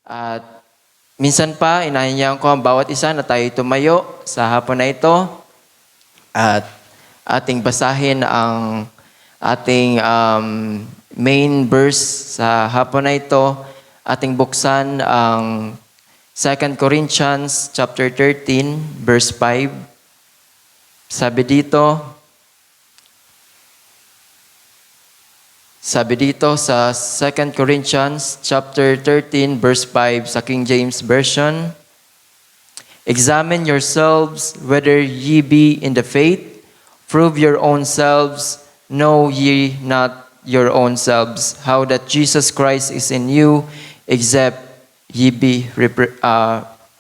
At minsan pa, inahinyahan ko ang bawat isa na tayo tumayo sa hapon na ito at ating basahin ang ating main verse sa hapon na ito. Ating buksan ang 2 Corinthians chapter 13, verse 5. Sabi dito sa 2 Corinthians chapter 13 verse 5 sa King James Version, "Examine yourselves whether ye be in the faith, prove your own selves, know ye not your own selves, how that Jesus Christ is in you, except ye be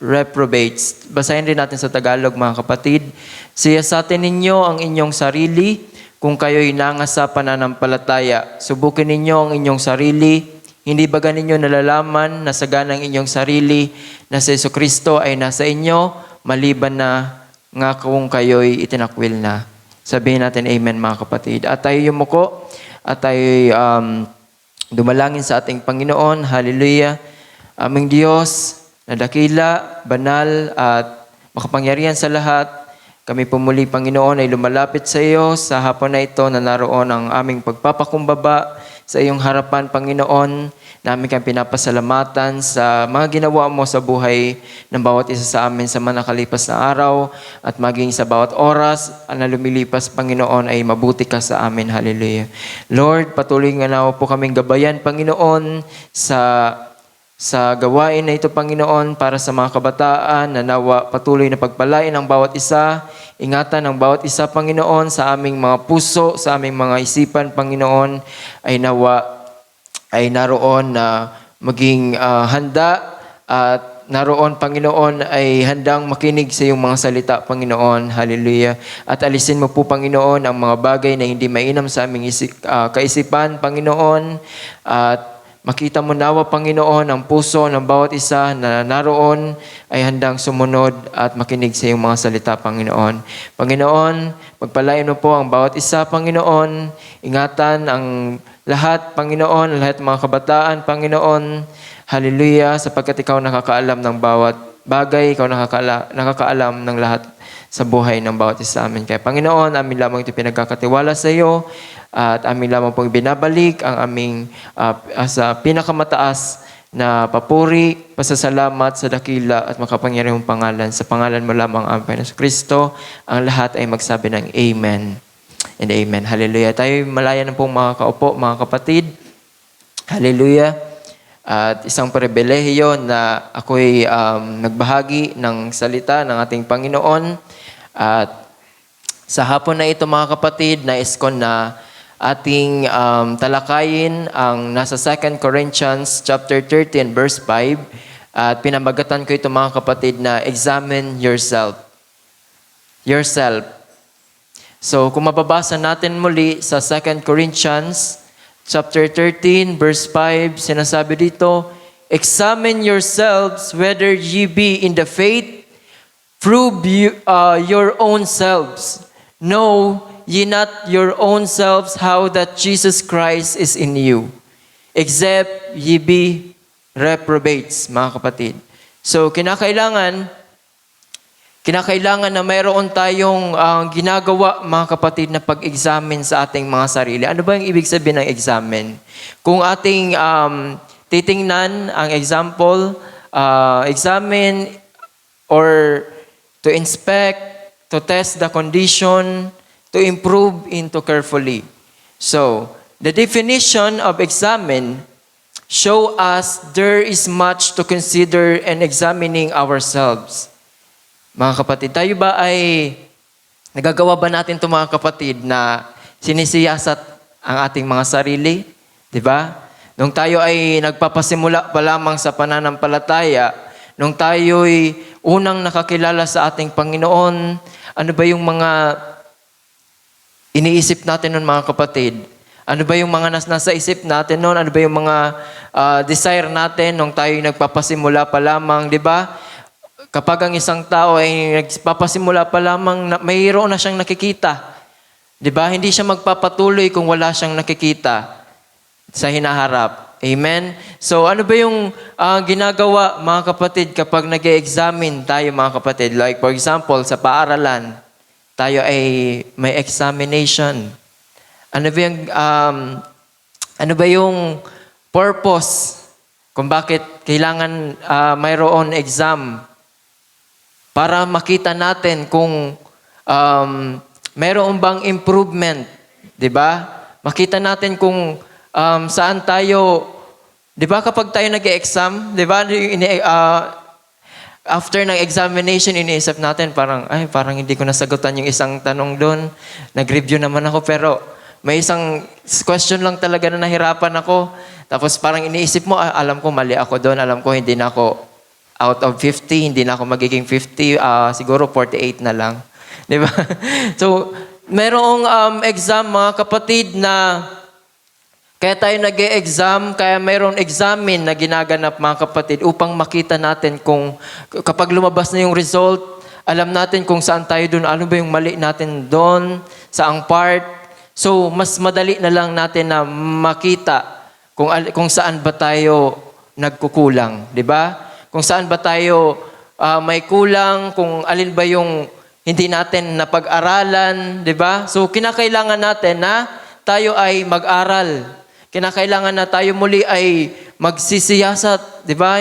reprobates." Basahin rin natin sa Tagalog, mga kapatid. "Siyasatin ninyo ang inyong sarili kung kayo'y nangas sa pananampalataya. Subukin ninyo ang inyong sarili. Hindi ba ganinyo nalalaman na sagana ang inyong sarili na si Jesucristo ay nasa inyo, maliban na nga kung kayo'y itinakwil na?" Sabihin natin amen, mga kapatid. At tayo yumuko at tayo dumalangin sa ating Panginoon. Hallelujah. Aming Diyos na dakila, banal at makapangyarihan sa lahat, kami pumuli, Panginoon, ay lumalapit sa iyo sa hapon na ito na naroon ang aming pagpapakumbaba sa iyong harapan, Panginoon. Namin kang pinapasalamatan sa mga ginawa mo sa buhay ng bawat isa sa amin sa mga nakalipas na araw at maging sa bawat oras na lumilipas, Panginoon, ay mabuti ka sa amin. Hallelujah. Lord, patuloy nga na po kaming gabayan, Panginoon, sa gawain na ito, Panginoon, para sa mga kabataan na nawa patuloy na pagpalain ang bawat isa. Ingatan ang bawat isa, Panginoon, sa aming mga puso, sa aming mga isipan, Panginoon, ay nawa ay naroon na maging handa at naroon, Panginoon, ay handang makinig sa iyong mga salita, Panginoon. Hallelujah. At alisin mo po, Panginoon, ang mga bagay na hindi mainam sa aming kaisipan, Panginoon. At makita mo nawa, Panginoon, ang puso ng bawat isa na naroon ay handang sumunod at makinig sa iyong mga salita, Panginoon. Panginoon, pagpalain mo po ang bawat isa, Panginoon. Ingatan ang lahat, Panginoon, lahat ng mga kabataan, Panginoon. Hallelujah, sapagkat ikaw nakakaalam ng bawat bagay, ikaw nakakaalam ng lahat sa buhay ng bawat isa amin. Kaya, Panginoon, amin lamang ito pinagkakatiwala sa iyo at amin lamang pong binabalik ang aming sa pinakamataas na papuri, pasasalamat sa dakila at makapangyarihang pangalan. Sa pangalan mo lamang ang Panginoon Kristo, ang lahat ay magsabi ng Amen and Amen. Hallelujah. Tayo malaya na pong mga kaupo, mga kapatid. Hallelujah. At isang pribilehiyo na ako'y nagbahagi ng salita ng ating Panginoon. At sa hapon na ito, mga kapatid, nais ko na ating talakayin ang nasa 2 Corinthians chapter 13 verse 5. At pinamagatan ko ito, mga kapatid, na examine yourself. Yourself. So kung mababasa natin muli sa 2 Corinthians chapter 13 verse 5, sinasabi dito, "Examine yourselves whether ye be in the faith, prove your own selves. Know ye not your own selves how that Jesus Christ is in you, except ye be reprobates," mga kapatid. So kinakailangan na mayroon tayong ginagawa, mga kapatid, na pag-examine sa ating mga sarili. Ano ba yung ibig sabihin ng examine? Kung ating titingnan ang example, examine or to inspect, to test the condition, to improve into carefully. So, the definition of examine show us there is much to consider in examining ourselves. Mga kapatid, tayo ba ay nagagawa ba natin ito, mga kapatid, na sinisiyasat ang ating mga sarili? Diba? Nung tayo ay nagpapasimula pa lamang sa pananampalataya, nung tayo'y unang nakakilala sa ating Panginoon, ano ba yung mga iniisip natin nun, mga kapatid? Ano ba yung mga nasa isip natin nun? Ano ba yung mga desire natin nung tayo'y nagpapasimula pa lamang, di ba? Kapag ang isang tao ay nagpapasimula pa lamang, mayroon na siyang nakikita. Di ba? Hindi siya magpapatuloy kung wala siyang nakikita. sa hinaharap. Amen? So ano ba yung ginagawa mga kapatid kapag nag-examine tayo mga kapatid? Like for example, sa paaralan, tayo ay may examination. Ano ba yung purpose kung bakit kailangan mayroon exam? Para makita natin kung mayroon bang improvement, 'di ba? Makita natin kung saan tayo, 'di ba kapag tayo nag-exam, 'di ba? After ng examination, iniisip natin parang hindi ko nasagutan yung isang tanong doon. Nag-review naman ako pero may isang question lang talaga na nahirapan ako. Tapos parang iniisip mo, alam ko mali ako doon, alam ko hindi na ako out of 50, hindi na ako magiging 50, siguro 48 na lang. Di ba? So, merong exam mga kapatid na kaya tayo nag-e-exam, kaya mayroong examine na ginaganap mga kapatid upang makita natin kung kapag lumabas na yung result, alam natin kung saan tayo doon, ano ba yung mali natin doon, saang part. So, mas madali na lang natin na makita kung saan ba tayo nagkukulang, di ba? Kung saan ba tayo may kulang, kung alin ba yung hindi natin napag-aralan, di ba? So, kinakailangan natin na tayo ay mag-aral. Kinakailangan na tayo muli ay magsisiyasat, di ba?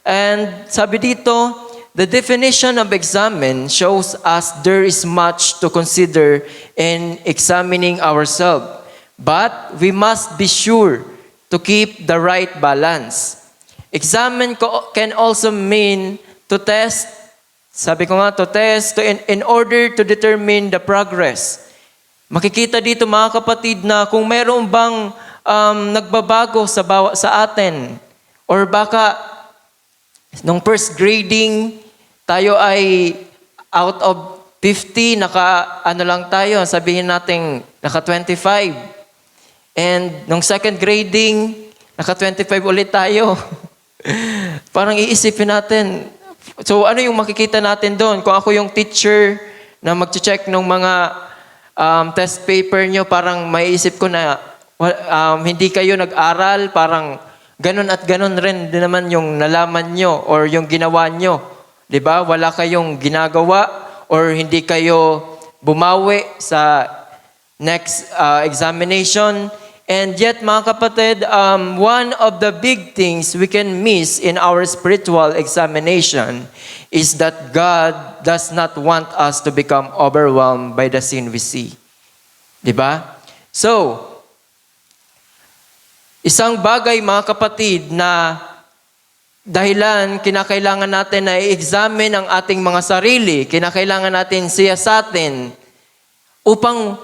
And sabi dito, the definition of examine shows us there is much to consider in examining ourselves. But we must be sure to keep the right balance. Examine can also mean to test. Sabi ko nga, to test in order to determine the progress. Makikita dito mga kapatid na kung meron bang nagbabago sa atin. Or baka nung first grading, tayo ay out of 50, lang tayo, sabihin natin naka 25. And nung second grading, naka 25 ulit tayo. Parang iisipin natin. So ano yung makikita natin doon? Kung ako yung teacher na mag-check ng mga test paper nyo, parang maiisip ko na hindi kayo nag-aral, parang ganun at ganun rin din naman yung nalaman nyo or yung ginawa nyo. Diba? Wala kayong ginagawa or hindi kayo bumawi sa next examination. And yet, mga kapatid, one of the big things we can miss in our spiritual examination is that God does not want us to become overwhelmed by the sin we see. Diba? So, isang bagay, mga kapatid, na dahilan kinakailangan natin na i-examine ang ating mga sarili, kinakailangan natin siyasatin upang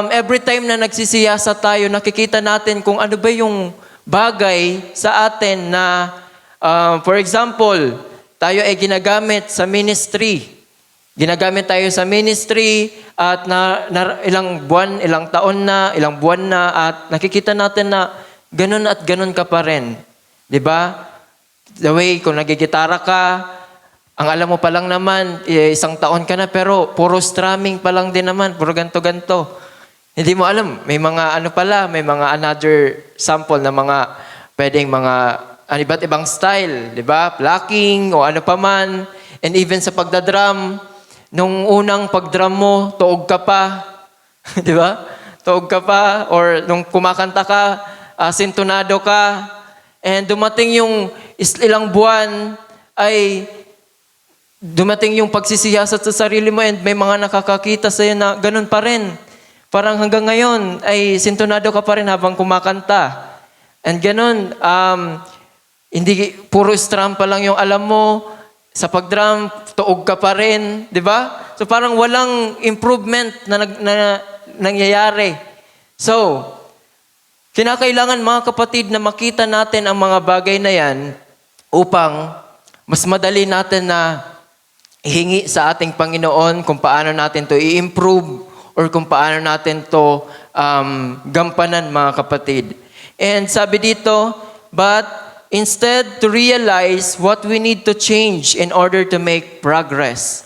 every time na nagsisiyasat tayo, nakikita natin kung ano ba yung bagay sa atin na, for example, tayo ay ginagamit sa ministry. Ginagamit tayo sa ministry at ilang buwan, ilang taon na, ilang buwan na at nakikita natin na ganun at ganun ka pa rin. 'Di ba? The way kung nagigitara ka, ang alam mo pa lang naman, isang taon ka na pero puro strumming pa lang din naman, puro ganto-ganto. Hindi mo alam, may mga may mga another sample na mga pwedeng mga iba't ibang style, 'di ba? Plucking o ano pa man. And even sa pagdadrum, nung unang pagdrum mo, tuog ka pa. 'Di ba? Tuog ka pa or nung kumakanta ka, sintonado ka. And dumating yung ilang buwan ay dumating yung pagsisiyasat sa sarili mo and may mga nakakakita sa'yo na ganun pa rin. Parang hanggang ngayon ay sintonado ka pa rin habang kumakanta. And ganun, hindi puro strum pa lang yung alam mo, sa pagdrum, tuog ka pa rin, di ba? So parang walang improvement na nangyayari. So, kinakailangan mga kapatid na makita natin ang mga bagay na yan upang mas madali natin na ihingi sa ating Panginoon kung paano natin to i-improve or kung paano natin to gampanan mga kapatid. And sabi dito, but instead to realize what we need to change in order to make progress.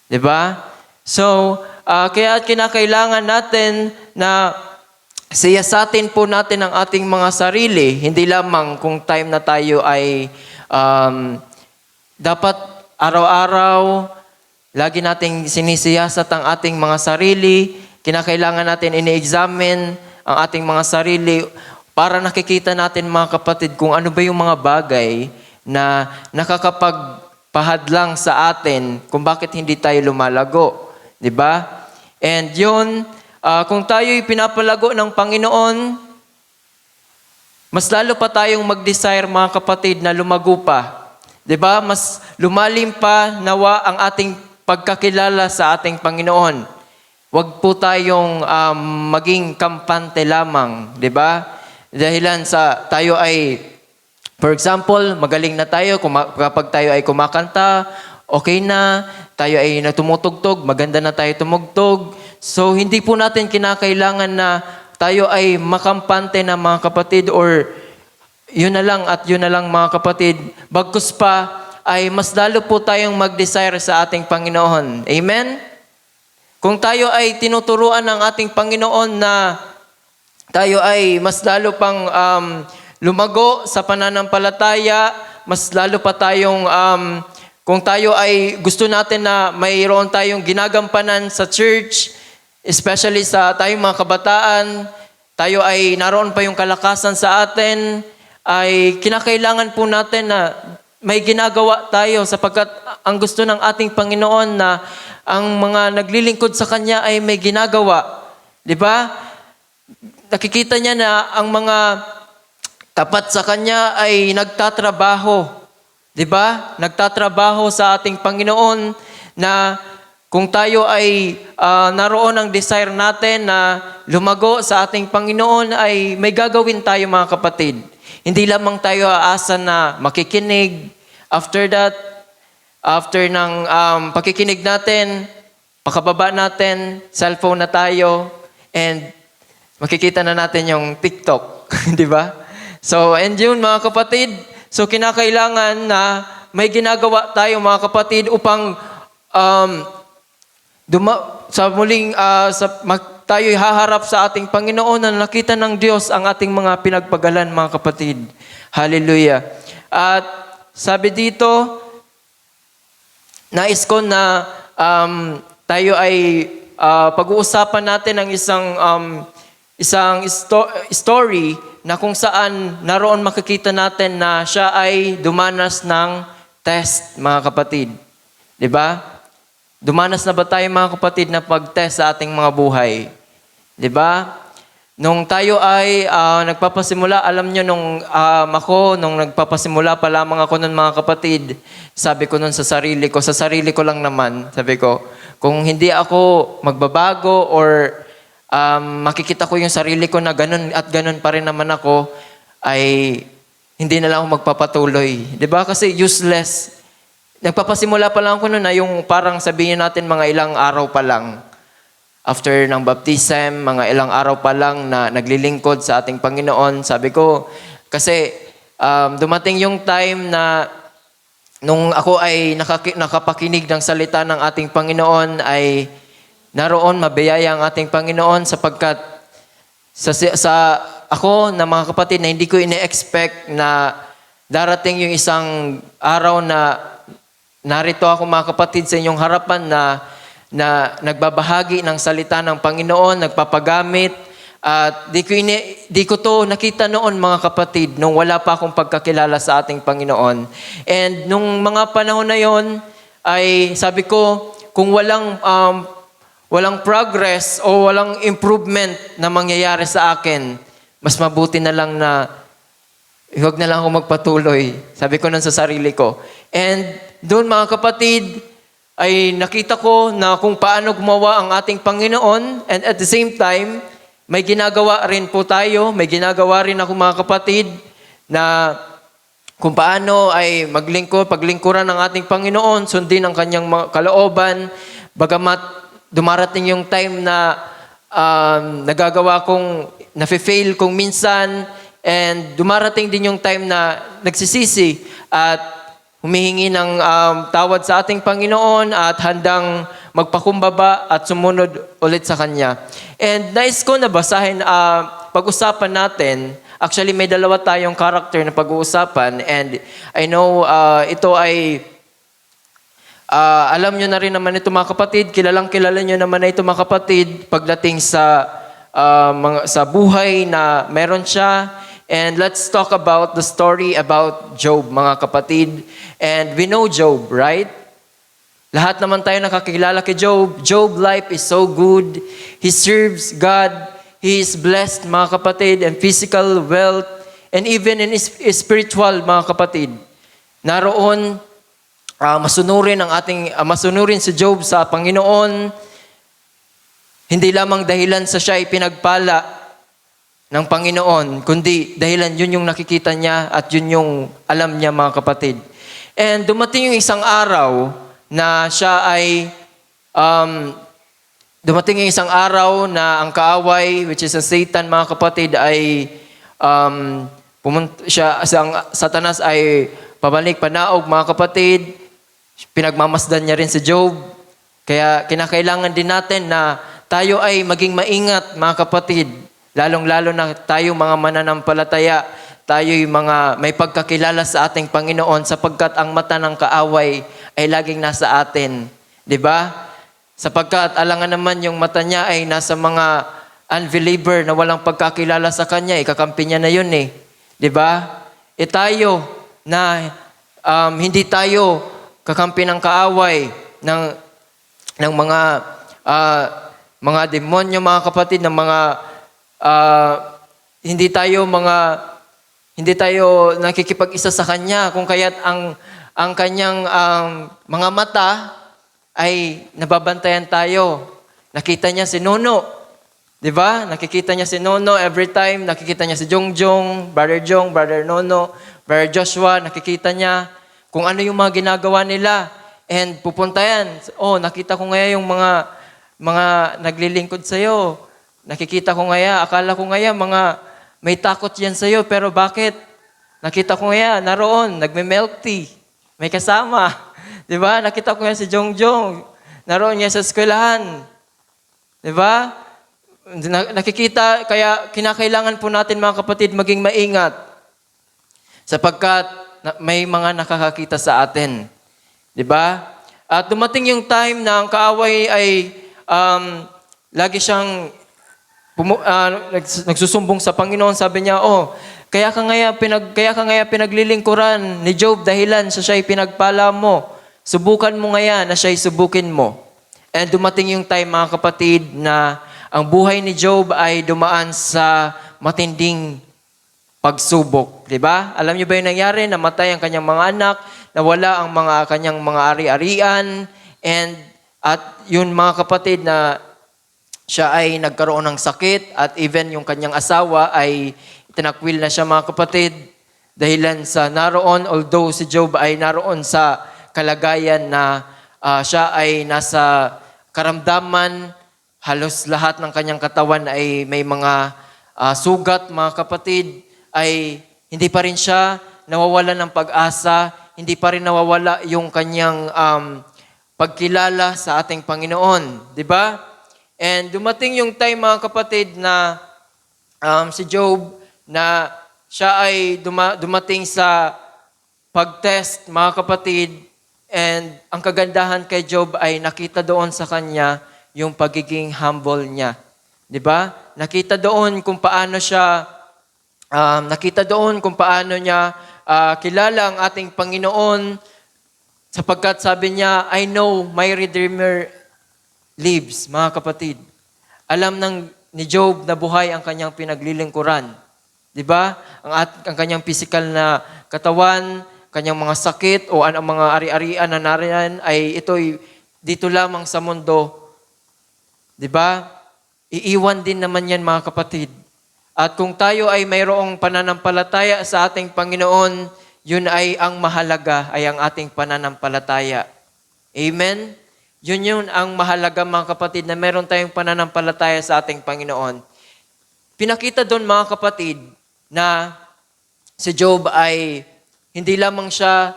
Diba? So, kaya kinakailangan natin na siyasatin po natin ang ating mga sarili, hindi lamang kung time na tayo ay dapat araw-araw, lagi nating sinisiyasat ang ating mga sarili, kinakailangan natin ini-examine ang ating mga sarili para nakikita natin mga kapatid kung ano ba yung mga bagay na nakakapagpahadlang sa atin kung bakit hindi tayo lumalago. 'Di ba? And yun, kung tayo'y pinapalago ng Panginoon, mas lalo pa tayong mag-desire mga kapatid na lumago pa. 'Di ba? Mas lumalim pa nawa ang ating pagkakilala sa ating Panginoon. Huwag po tayong maging kampante lamang, 'di ba? Dahilan sa tayo ay, for example, magaling na tayo kapag tayo ay kumakanta, okay na, tayo ay natumutugtog, maganda na tayo tumugtog. So hindi po natin kinakailangan na tayo ay makampante na mga kapatid, or yun na lang at yun na lang mga kapatid. Bagkus pa ay mas lalo po tayong mag-desire sa ating Panginoon. Amen? Kung tayo ay tinuturuan ng ating Panginoon na tayo ay mas lalo pang lumago sa pananampalataya, mas lalo pa tayong, kung tayo ay gusto natin na mayroon tayong ginagampanan sa church, especially sa tayong mga kabataan, tayo ay naroon pa yung kalakasan sa atin, ay kinakailangan po natin na may ginagawa tayo sapagkat ang gusto ng ating Panginoon na ang mga naglilingkod sa Kanya ay may ginagawa. 'Di ba? Nakikita niya na ang mga tapat sa Kanya ay nagtatrabaho. 'Di ba? Nagtatrabaho sa ating Panginoon na kung tayo ay naroon ang desire natin na lumago sa ating Panginoon ay may gagawin tayo mga kapatid. Hindi lamang tayo aasa na makikinig. After that, after ng pakikinig natin, pakababa natin, cellphone na tayo, and makikita na natin yung TikTok. Di ba? So, and yun mga kapatid, so kinakailangan na may ginagawa tayo mga kapatid upang tayo haharap sa ating Panginoon na nakita ng Diyos ang ating mga pinagpagalan mga kapatid. Hallelujah. At sabi dito, nais ko na tayo ay pag-uusapan natin ang isang story na kung saan naroon makikita natin na siya ay dumanas ng test, mga kapatid. 'Di ba? Dumanas na ba tayo mga kapatid na pag-test sa ating mga buhay? 'Di ba? Nung tayo ay nagpapasimula, alam nyo nung nagpapasimula pa lamang ako nun mga kapatid, sabi ko nun sa sarili ko lang naman, sabi ko, kung hindi ako magbabago or makikita ko yung sarili ko na ganun at ganun pa rin naman ako, ay hindi na lang ako magpapatuloy. 'Di ba? Kasi useless. Nagpapasimula pa lang ako nun na yung parang sabihin natin mga ilang araw pa lang. After ng baptism, mga ilang araw pa lang na naglilingkod sa ating Panginoon, sabi ko, kasi dumating yung time na nung ako ay nakapakinig ng salita ng ating Panginoon, ay naroon mabiyaya ang ating Panginoon sapagkat sa ako na mga kapatid na hindi ko ine-expect na darating yung isang araw na narito ako mga kapatid sa inyong harapan na nagbabahagi ng salita ng Panginoon, nagpapagamit, at di ko to nakita noon mga kapatid nung wala pa akong pagkakilala sa ating Panginoon. And nung mga panahon na yon ay sabi ko, kung walang progress o walang improvement na mangyayari sa akin, mas mabuti na lang na huwag na lang ako magpatuloy. Sabi ko nun sa sarili ko. And doon mga kapatid, ay nakita ko na kung paano gumawa ang ating Panginoon, and at the same time, may ginagawa rin po tayo, may ginagawa rin ako mga kapatid, na kung paano ay paglingkuran ng ating Panginoon, sundin ang kanyang kalooban, bagamat dumarating yung time na nagagawa kong, nafe-fail kung minsan, and dumarating din yung time na nagsisisi at humihingi ng tawad sa ating Panginoon at handang magpakumbaba at sumunod ulit sa Kanya. And nais ko na basahin, pag-usapan natin. Actually, may dalawa tayong character na pag-uusapan. And I know ito ay, alam nyo na rin naman ito mga kapatid, kilalang kilala nyo naman na ito mga kapatid, pagdating sa buhay na meron siya. And let's talk about the story about Job, mga kapatid. And we know Job, right? Lahat naman tayo nakakilala kay Job. Job's life is so good. He serves God. He is blessed, mga kapatid, and physical wealth, and even in his spiritual, mga kapatid. Naroon, masunurin si Job sa Panginoon, hindi lamang dahilan sa siya ay pinagpala ng Panginoon, kundi dahilan yun yung nakikita niya at yun yung alam niya, mga kapatid. And dumating yung isang araw na siya ay, dumating yung isang araw na ang kaaway, which is ang Satan, mga kapatid, ay Satanas ay pabalik panaog, mga kapatid. Pinagmamasdan niya rin si Job. Kaya kinakailangan din natin na tayo ay maging maingat, mga kapatid. Lalong-lalo na tayo mga mananampalataya, tayo yung mga may pagkakilala sa ating Panginoon sapagkat ang mata ng kaaway ay laging nasa atin. 'Di ba? Sapagkat alangan naman yung mata niya ay nasa mga unbeliever na walang pagkakilala sa Kanya, ikakampi niya na yun eh. 'Di ba? Tayo na hindi tayo kakampi ng kaaway ng mga demonyo, mga kapatid, ng mga hindi tayo nakikipag-isa sa Kanya, kung kaya't ang Kanyang mga mata ay nababantayan tayo. Nakita niya si Nono, 'di ba? Nakikita niya si Nono every time, nakikita niya si Jongjong, Brother Nono, Brother Joshua, nakikita niya kung ano yung mga ginagawa nila. And pupunta yan, nakita ko ngayon yung mga naglilingkod sa'yo. Nakikita ko ngaya, akala ko ngaya may takot yan sa'yo, pero bakit? Nakita ko ngaya, naroon, nagme-milk tea, may kasama. Di ba? Nakita ko ngaya si Jongjong, naroon niya sa eskwelahan. Di ba? Nakikita, kaya kinakailangan po natin, mga kapatid, maging maingat. Sapagkat may mga nakakakita sa atin. Di ba? At dumating yung time na ang kaaway ay lagi siyang nagsusumbong sa Panginoon. Sabi niya, kaya ka ngaya pinaglilingkuran ni Job dahilan sa siya'y pinagpala mo. Subukan mo ngaya na siya'y subukin mo. And dumating yung time, mga kapatid, na ang buhay ni Job ay dumaan sa matinding pagsubok. Diba? Alam niyo ba yung nangyari? Namatay ang kanyang mga anak, nawala ang kanyang mga ari-arian, at yun, mga kapatid, na siya ay nagkaroon ng sakit at even yung kanyang asawa ay tinakwil na siya, mga kapatid, dahilan sa naroon, although si Job ay naroon sa kalagayan na siya ay nasa karamdaman, halos lahat ng kanyang katawan ay may mga sugat, mga kapatid, ay hindi pa rin siya nawawala ng pag-asa, hindi pa rin nawawala yung kanyang pagkilala sa ating Panginoon. Di ba? And dumating yung time, mga kapatid, na si Job, na siya ay dumating sa pag-test, mga kapatid, and ang kagandahan kay Job ay nakita doon sa kanya yung pagiging humble niya. Di ba? Nakita doon kung paano niya kilala ang ating Panginoon, sapagkat sabi niya, I know my Redeemer lives, mga kapatid. Alam ni Job na buhay ang kanyang pinaglilingkuran. Di ba? Ang kanyang physical na katawan, kanyang mga sakit o ang mga ari-arian na nariyan ay ito'y dito lamang sa mundo. Di ba? Iiwan din naman yan, mga kapatid. At kung tayo ay mayroong pananampalataya sa ating Panginoon, yun ay ang mahalaga, ay ang ating pananampalataya. Amen? Yun ang mahalaga, mga kapatid, na meron tayong pananampalataya sa ating Panginoon. Pinakita doon, mga kapatid, na si Job ay hindi lamang siya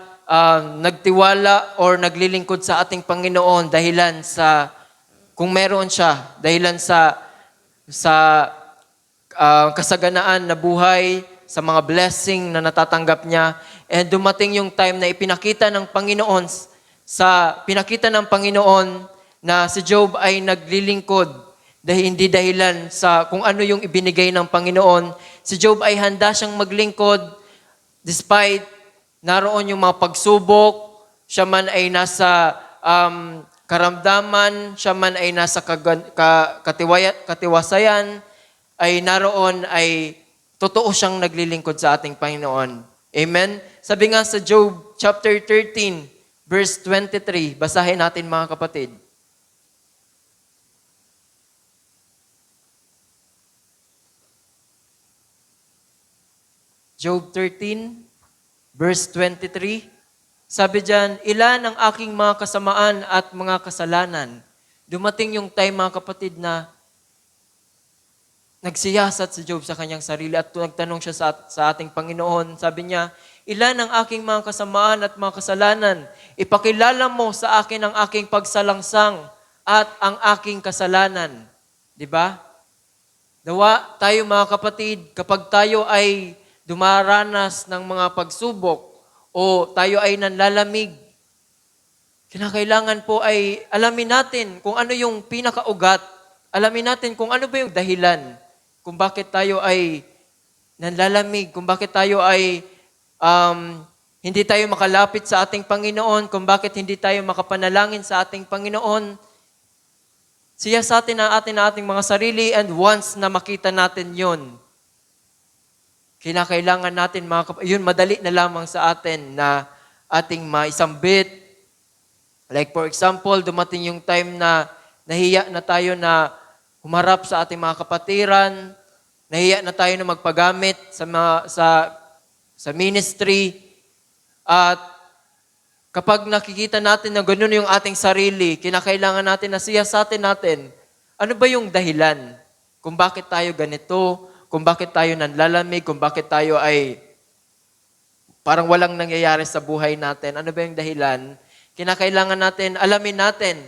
nagtiwala or naglilingkod sa ating Panginoon dahilan sa kung meron siya, dahilan sa kasaganaan na buhay, sa mga blessing na natatanggap niya. And dumating yung time na pinakita ng Panginoon na si Job ay naglilingkod dahil hindi dahilan sa kung ano yung ibinigay ng Panginoon. Si Job ay handa siyang maglingkod despite naroon yung mga pagsubok, siya man ay nasa karamdaman, siya man ay nasa katiwasayan, ay naroon ay totoo siyang naglilingkod sa ating Panginoon. Amen? Sabi nga sa Job chapter 13, verse 23, basahin natin mga kapatid. Job 13, verse 23, sabi diyan, ilan ang aking mga kasamaan at mga kasalanan. Dumating yung time mga kapatid na nagsiyasat si Job sa kanyang sarili at nagtanong siya sa ating Panginoon. Sabi niya, ilan ang aking mga kasamaan at mga kasalanan? Ipakilala mo sa akin ang aking pagsalangsang at ang aking kasalanan. Diba? Dawa tayo mga kapatid, kapag tayo ay dumaranas ng mga pagsubok o tayo ay nanlalamig, kinakailangan po ay alamin natin kung ano yung pinakaugat. Alamin natin kung ano ba yung dahilan kung bakit tayo ay nanlalamig, kung bakit tayo ay hindi tayo makalapit sa ating Panginoon, kung bakit hindi tayo makapanalangin sa ating Panginoon. Siya sa atin ang ating mga sarili, and once na makita natin yon, kinakailangan natin, yun madali na lamang sa atin na ating maisambit. Like for example, dumating yung time na nahiya na tayo na humarap sa ating mga kapatiran, nahiya na tayo na magpagamit sa ministry, at kapag nakikita natin na ganoon yung ating sarili, kinakailangan natin na siyasatin natin, ano ba yung dahilan kung bakit tayo ganito, kung bakit tayo nanlalamig, kung bakit tayo ay parang walang nangyayari sa buhay natin. Ano ba yung dahilan? Kinakailangan natin, alamin natin.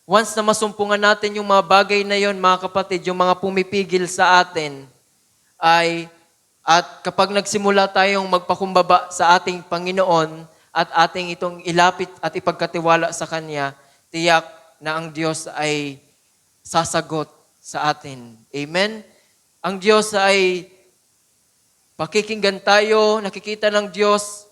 Once na masumpungan natin yung mga bagay na yon, mga kapatid, yung mga pumipigil sa atin, at kapag nagsimula tayong magpakumbaba sa ating Panginoon at ating itong ilapit at ipagkatiwala sa Kanya, tiyak na ang Diyos ay sasagot sa atin. Amen? Ang Diyos ay pakikinggan tayo, nakikita ng Diyos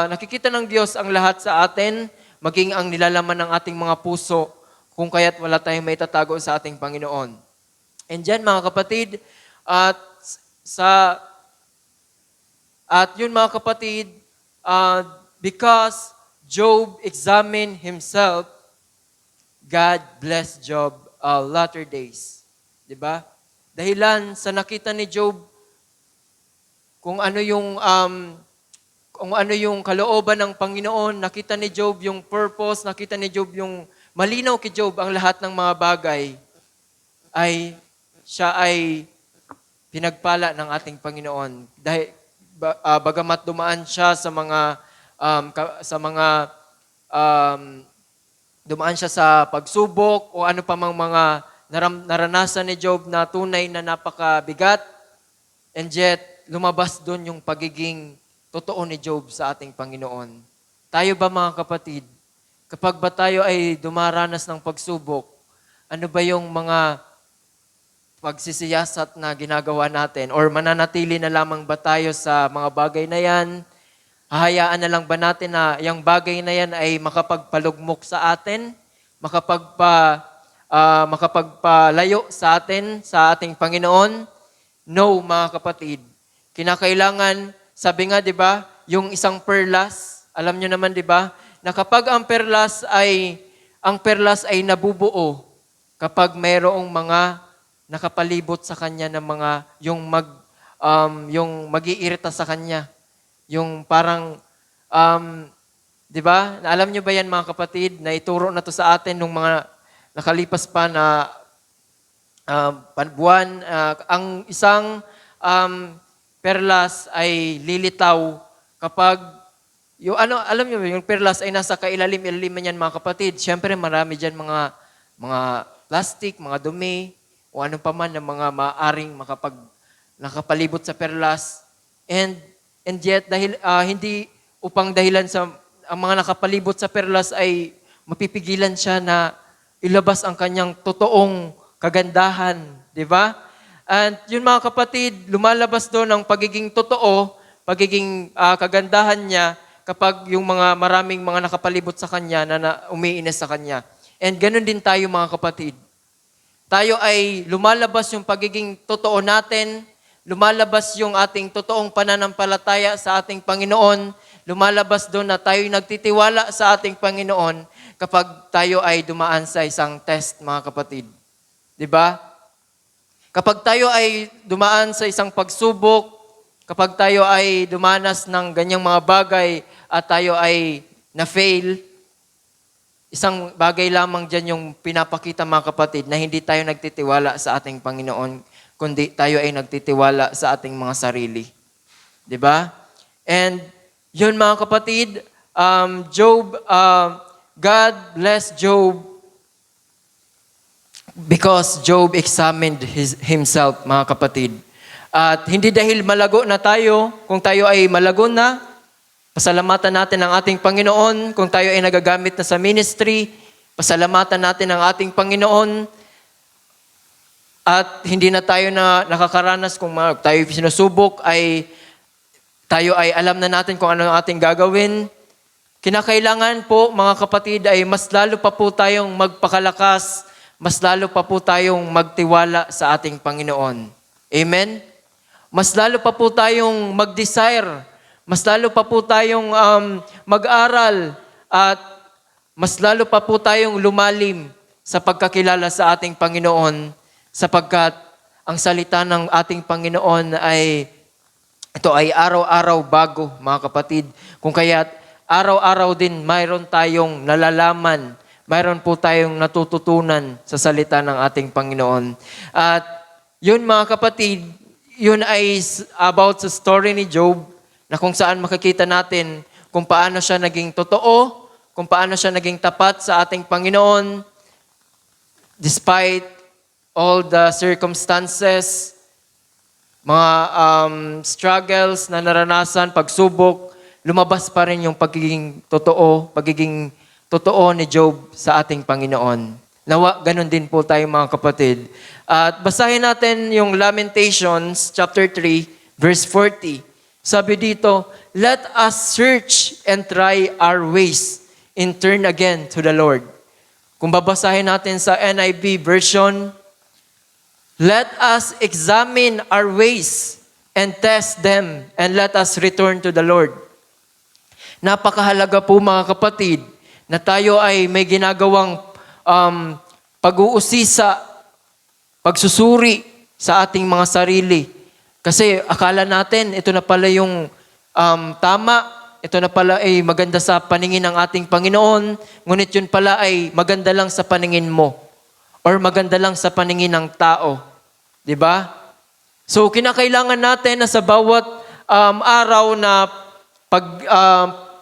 nakikita ng Diyos ang lahat sa atin, maging ang nilalaman ng ating mga puso, kung kaya't wala tayong maitatago sa ating Panginoon. And dyan mga kapatid, at yun mga kapatid, because Job examined himself, God blessed Job latter days. Diba? Dahilan sa nakita ni Job kung ano yung kalooban ng Panginoon, nakita ni Job yung purpose, nakita ni Job yung malinaw kay Job ang lahat ng mga bagay, ay siya ay pinagpala ng ating Panginoon. Dahil bagamat dumaan siya dumaan siya sa pagsubok o ano pa mang mga naranasan ni Job na tunay na napakabigat, and yet lumabas doon yung pagiging totoo ni Job sa ating Panginoon. Tayo ba mga kapatid, kapag ba tayo ay dumaranas ng pagsubok, ano ba yung mga pagsisiyasat na ginagawa natin? Or mananatili na lamang ba tayo sa mga bagay na yan? Hahayaan na lang ba natin na yung bagay na yan ay makapagpalugmok sa atin? Makapagpalayo sa atin, sa ating Panginoon? No, mga kapatid. Kinakailangan, sabi nga, di ba, yung isang perlas, alam nyo naman, di ba, na kapag ang perlas ay nabubuo, kapag mayroong mga nakapalibot sa kanya ng mga, yung mag-iirita sa kanya, yung parang, di ba, alam nyo ba yan mga kapatid, na ituro na to sa atin nung mga nakalipas pa na buwan, ang isang perlas ay lilitaw kapag Yung ano, alam niyo, yung perlas ay nasa kailalim-ilalim niyan mga kapatid. Siyempre, marami diyan mga plastic, mga dumi, o ano pa man ng mga maaring nakapalibot sa perlas. And yet, dahil hindi upang dahilan sa ang mga nakapalibot sa perlas ay mapipigilan siya na ilabas ang kanyang totoong kagandahan, di ba? And yun mga kapatid, lumalabas doon ang pagiging totoo, pagiging kagandahan niya kapag yung mga maraming mga nakapalibot sa kanya na umiinis sa kanya. And ganun din tayo mga kapatid. Tayo ay lumalabas yung pagiging totoo natin, lumalabas yung ating totoong pananampalataya sa ating Panginoon, lumalabas doon na tayo nagtitiwala sa ating Panginoon kapag tayo ay dumaan sa isang test, mga kapatid. Di ba? Kapag tayo ay dumaan sa isang pagsubok, kapag tayo ay dumanas ng ganyang mga bagay at tayo ay na-fail, isang bagay lamang dyan yung pinapakita mga kapatid na hindi tayo nagtitiwala sa ating Panginoon, kundi tayo ay nagtitiwala sa ating mga sarili. Di ba? And yun mga kapatid, God blessed Job because Job examined himself, mga kapatid. At hindi dahil malago na tayo, kung tayo ay malago na, pasalamatan natin ang ating Panginoon. Kung tayo ay nagagamit na sa ministry, pasalamatan natin ang ating Panginoon. At hindi na tayo na nakakaranas kung tayo sinusubok, tayo ay alam na natin kung ano ang ating gagawin. Kinakailangan po, mga kapatid, ay mas lalo pa po tayong magpakalakas, mas lalo pa po tayong magtiwala sa ating Panginoon. Amen? Mas lalo pa po tayong mag-desire, mas lalo pa po tayong mag-aral, at mas lalo pa po tayong lumalim sa pagkakilala sa ating Panginoon, sapagkat ang salita ng ating Panginoon ito ay araw-araw bago, mga kapatid. Kung kaya araw-araw din mayroon tayong nalalaman, mayroon po tayong natututunan sa salita ng ating Panginoon. At yun mga kapatid, yun ay about sa story ni Job, na kung saan makikita natin kung paano siya naging totoo, kung paano siya naging tapat sa ating Panginoon, despite all the circumstances, mga struggles na naranasan, pagsubok, lumabas pa rin yung pagiging totoo ni Job sa ating Panginoon. Nawa, ganun din po tayo mga kapatid. At basahin natin yung Lamentations chapter 3, verse 40. Sabi dito, let us search and try our ways and turn again to the Lord. Kung babasahin natin sa NIV version, let us examine our ways and test them and let us return to the Lord. Napakahalaga po mga kapatid na tayo ay may ginagawang pag-uusisa, pagsusuri sa ating mga sarili. Kasi akala natin, ito na pala yung tama, ito na pala ay maganda sa paningin ng ating Panginoon, ngunit yun pala ay maganda lang sa paningin mo or maganda lang sa paningin ng tao. Diba? So, kinakailangan natin na sa bawat araw na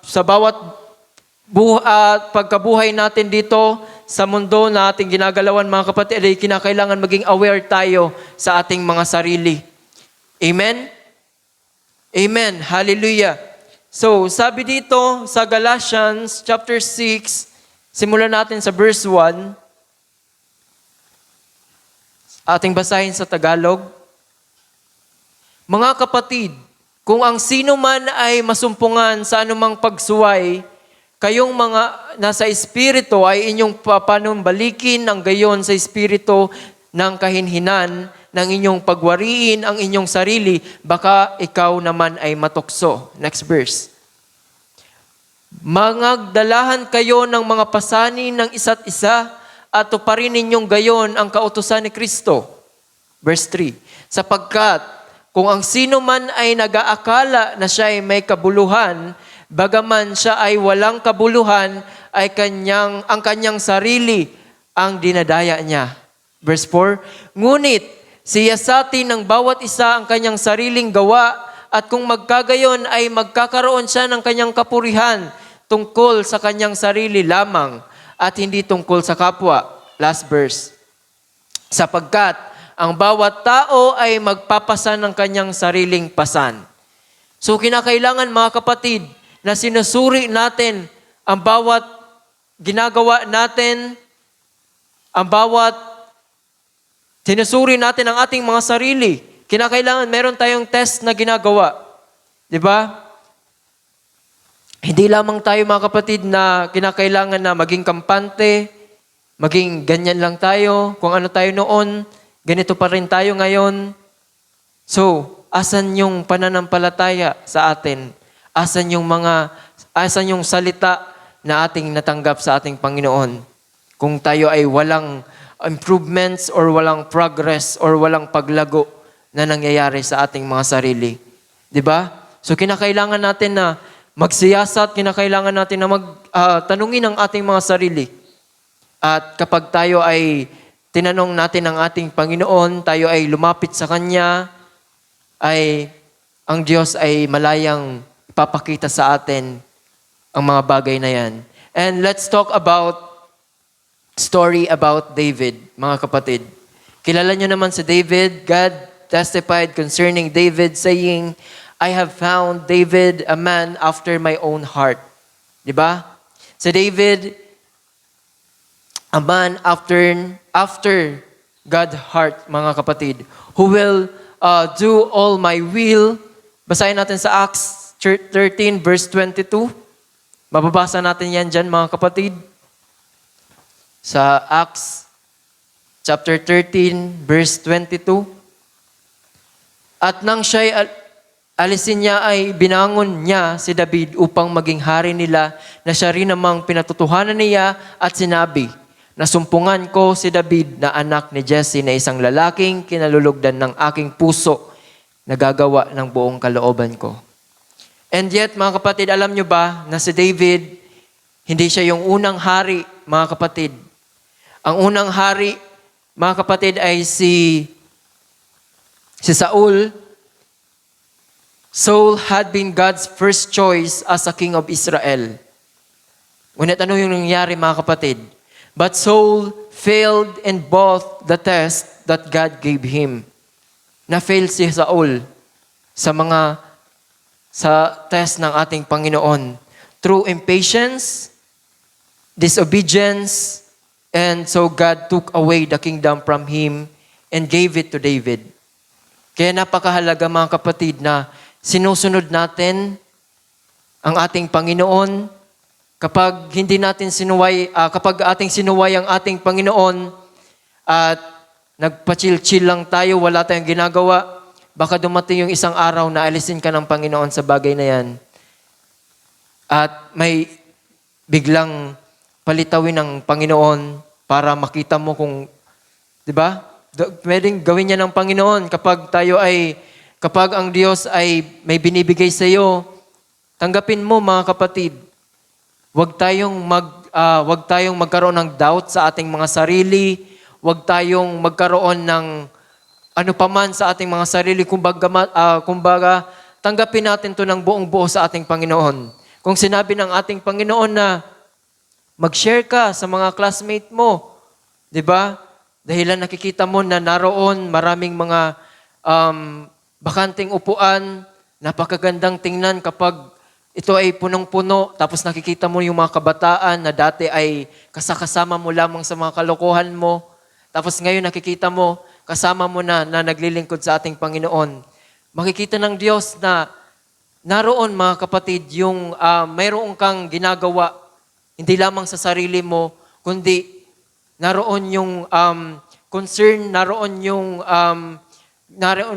sa bawat pagkabuhay natin dito sa mundo na ating ginagalawan, mga kapatid, ay kinakailangan maging aware tayo sa ating mga sarili. Amen? Amen. Hallelujah. So, sabi dito sa Galatians chapter 6, simulan natin sa verse 1. Ating basahin sa Tagalog. Mga kapatid, kung ang sino man ay masumpungan sa anumang pagsuway, kayong mga nasa espiritu ay inyong papanumbalikin ang gayon sa espiritu ng kahinhinan, ng inyong pagwariin ang inyong sarili, baka ikaw naman ay matukso. Next verse. Mangagdalahan kayo ng mga pasanin ng isa't isa at tuparin ninyong gayon ang kautusan ni Kristo. Verse 3. Sapagkat kung ang sino man ay nag-aakala na siya ay may kabuluhan, bagaman siya ay walang kabuluhan, ay ang kanyang sarili ang dinadaya niya. Verse 4. Ngunit siyasatin ng bawat isa ang kanyang sariling gawa At kung magkagayon ay magkakaroon siya ng kanyang kapurihan tungkol sa kanyang sarili lamang at hindi tungkol sa kapwa. Last verse. Sapagkat ang bawat tao ay magpapasan ng kanyang sariling pasan. So kinakailangan mga kapatid na sinusuri natin ang bawat ginagawa natin, ang bawat sinusuri natin ang ating mga sarili. Kinakailangan meron tayong test na ginagawa. Di ba? Hindi lamang tayo mga kapatid na kinakailangan na maging kampante, maging ganyan lang tayo, kung ano tayo noon, ganito pa rin tayo ngayon. So, asan yung pananampalataya sa atin? Asan yung salita na ating natanggap sa ating Panginoon? Kung tayo ay walang improvements or walang progress or walang paglago na nangyayari sa ating mga sarili. 'Di ba? So kinakailangan natin na magsiyasat, kinakailangan natin na tanungin ang ating mga sarili. At kapag tayo ay tinanong natin ang ating Panginoon, tayo ay lumapit sa Kanya, ay ang Diyos ay malayang ipapakita sa atin ang mga bagay na yan. And let's talk about story about David, mga kapatid. Kilala nyo naman si David. God testified concerning David saying, I have found David a man after my own heart. Diba? Si David, a man after God's heart, mga kapatid, who will do all my will. Basahin natin sa Acts 13 verse 22. Mababasa natin yan dyan, mga kapatid. Sa Acts chapter 13 verse 22. At nang siya'y alisin niya ay binangon niya si David upang maging hari nila na siya rin namang pinatutuhanan niya at sinabi, nasumpungan ko si David na anak ni Jesse na isang lalaking kinalulugdan ng aking puso na gagawa ng buong kalooban ko. And yet, mga kapatid, alam nyo ba na si David, hindi siya yung unang hari, mga kapatid. Ang unang hari, mga kapatid, ay si Saul. Saul had been God's first choice as a king of Israel. Ngunit ano yung nangyari, mga kapatid? But Saul failed in both the test that God gave him. Na-fail si Saul sa test ng ating Panginoon. Through impatience, disobedience, and so God took away the kingdom from him and gave it to David. Kaya napakahalaga, mga kapatid, na sinusunod natin ang ating Panginoon. Kapag hindi natin kapag ating sinuway ang ating Panginoon at nagpa-chill-chill lang tayo, wala tayong ginagawa, baka dumating yung isang araw na alisin ka ng Panginoon sa bagay na yan. At may biglang palitawin ng Panginoon para makita mo kung, di ba? Pwedeng gawin niya ng Panginoon kapag ang Diyos ay may binibigay sa iyo, tanggapin mo, mga kapatid. Huwag tayong magkaroon ng doubt sa ating mga sarili. Huwag tayong magkaroon ng ano paman sa ating mga sarili. Kumbaga, tanggapin natin to ng buong buo sa ating Panginoon. Kung sinabi ng ating Panginoon na mag-share ka sa mga classmate mo, di ba? Dahil nakikita mo na naroon maraming mga bakanting upuan, napakagandang tingnan kapag ito ay punong-puno, tapos nakikita mo yung mga kabataan na dati ay kasama mo lamang sa mga kalokohan mo, tapos ngayon nakikita mo, kasama mo na naglilingkod sa ating Panginoon. Makikita ng Diyos na naroon, mga kapatid, yung mayroon kang ginagawa, hindi lamang sa sarili mo, kundi naroon yung concern, naroon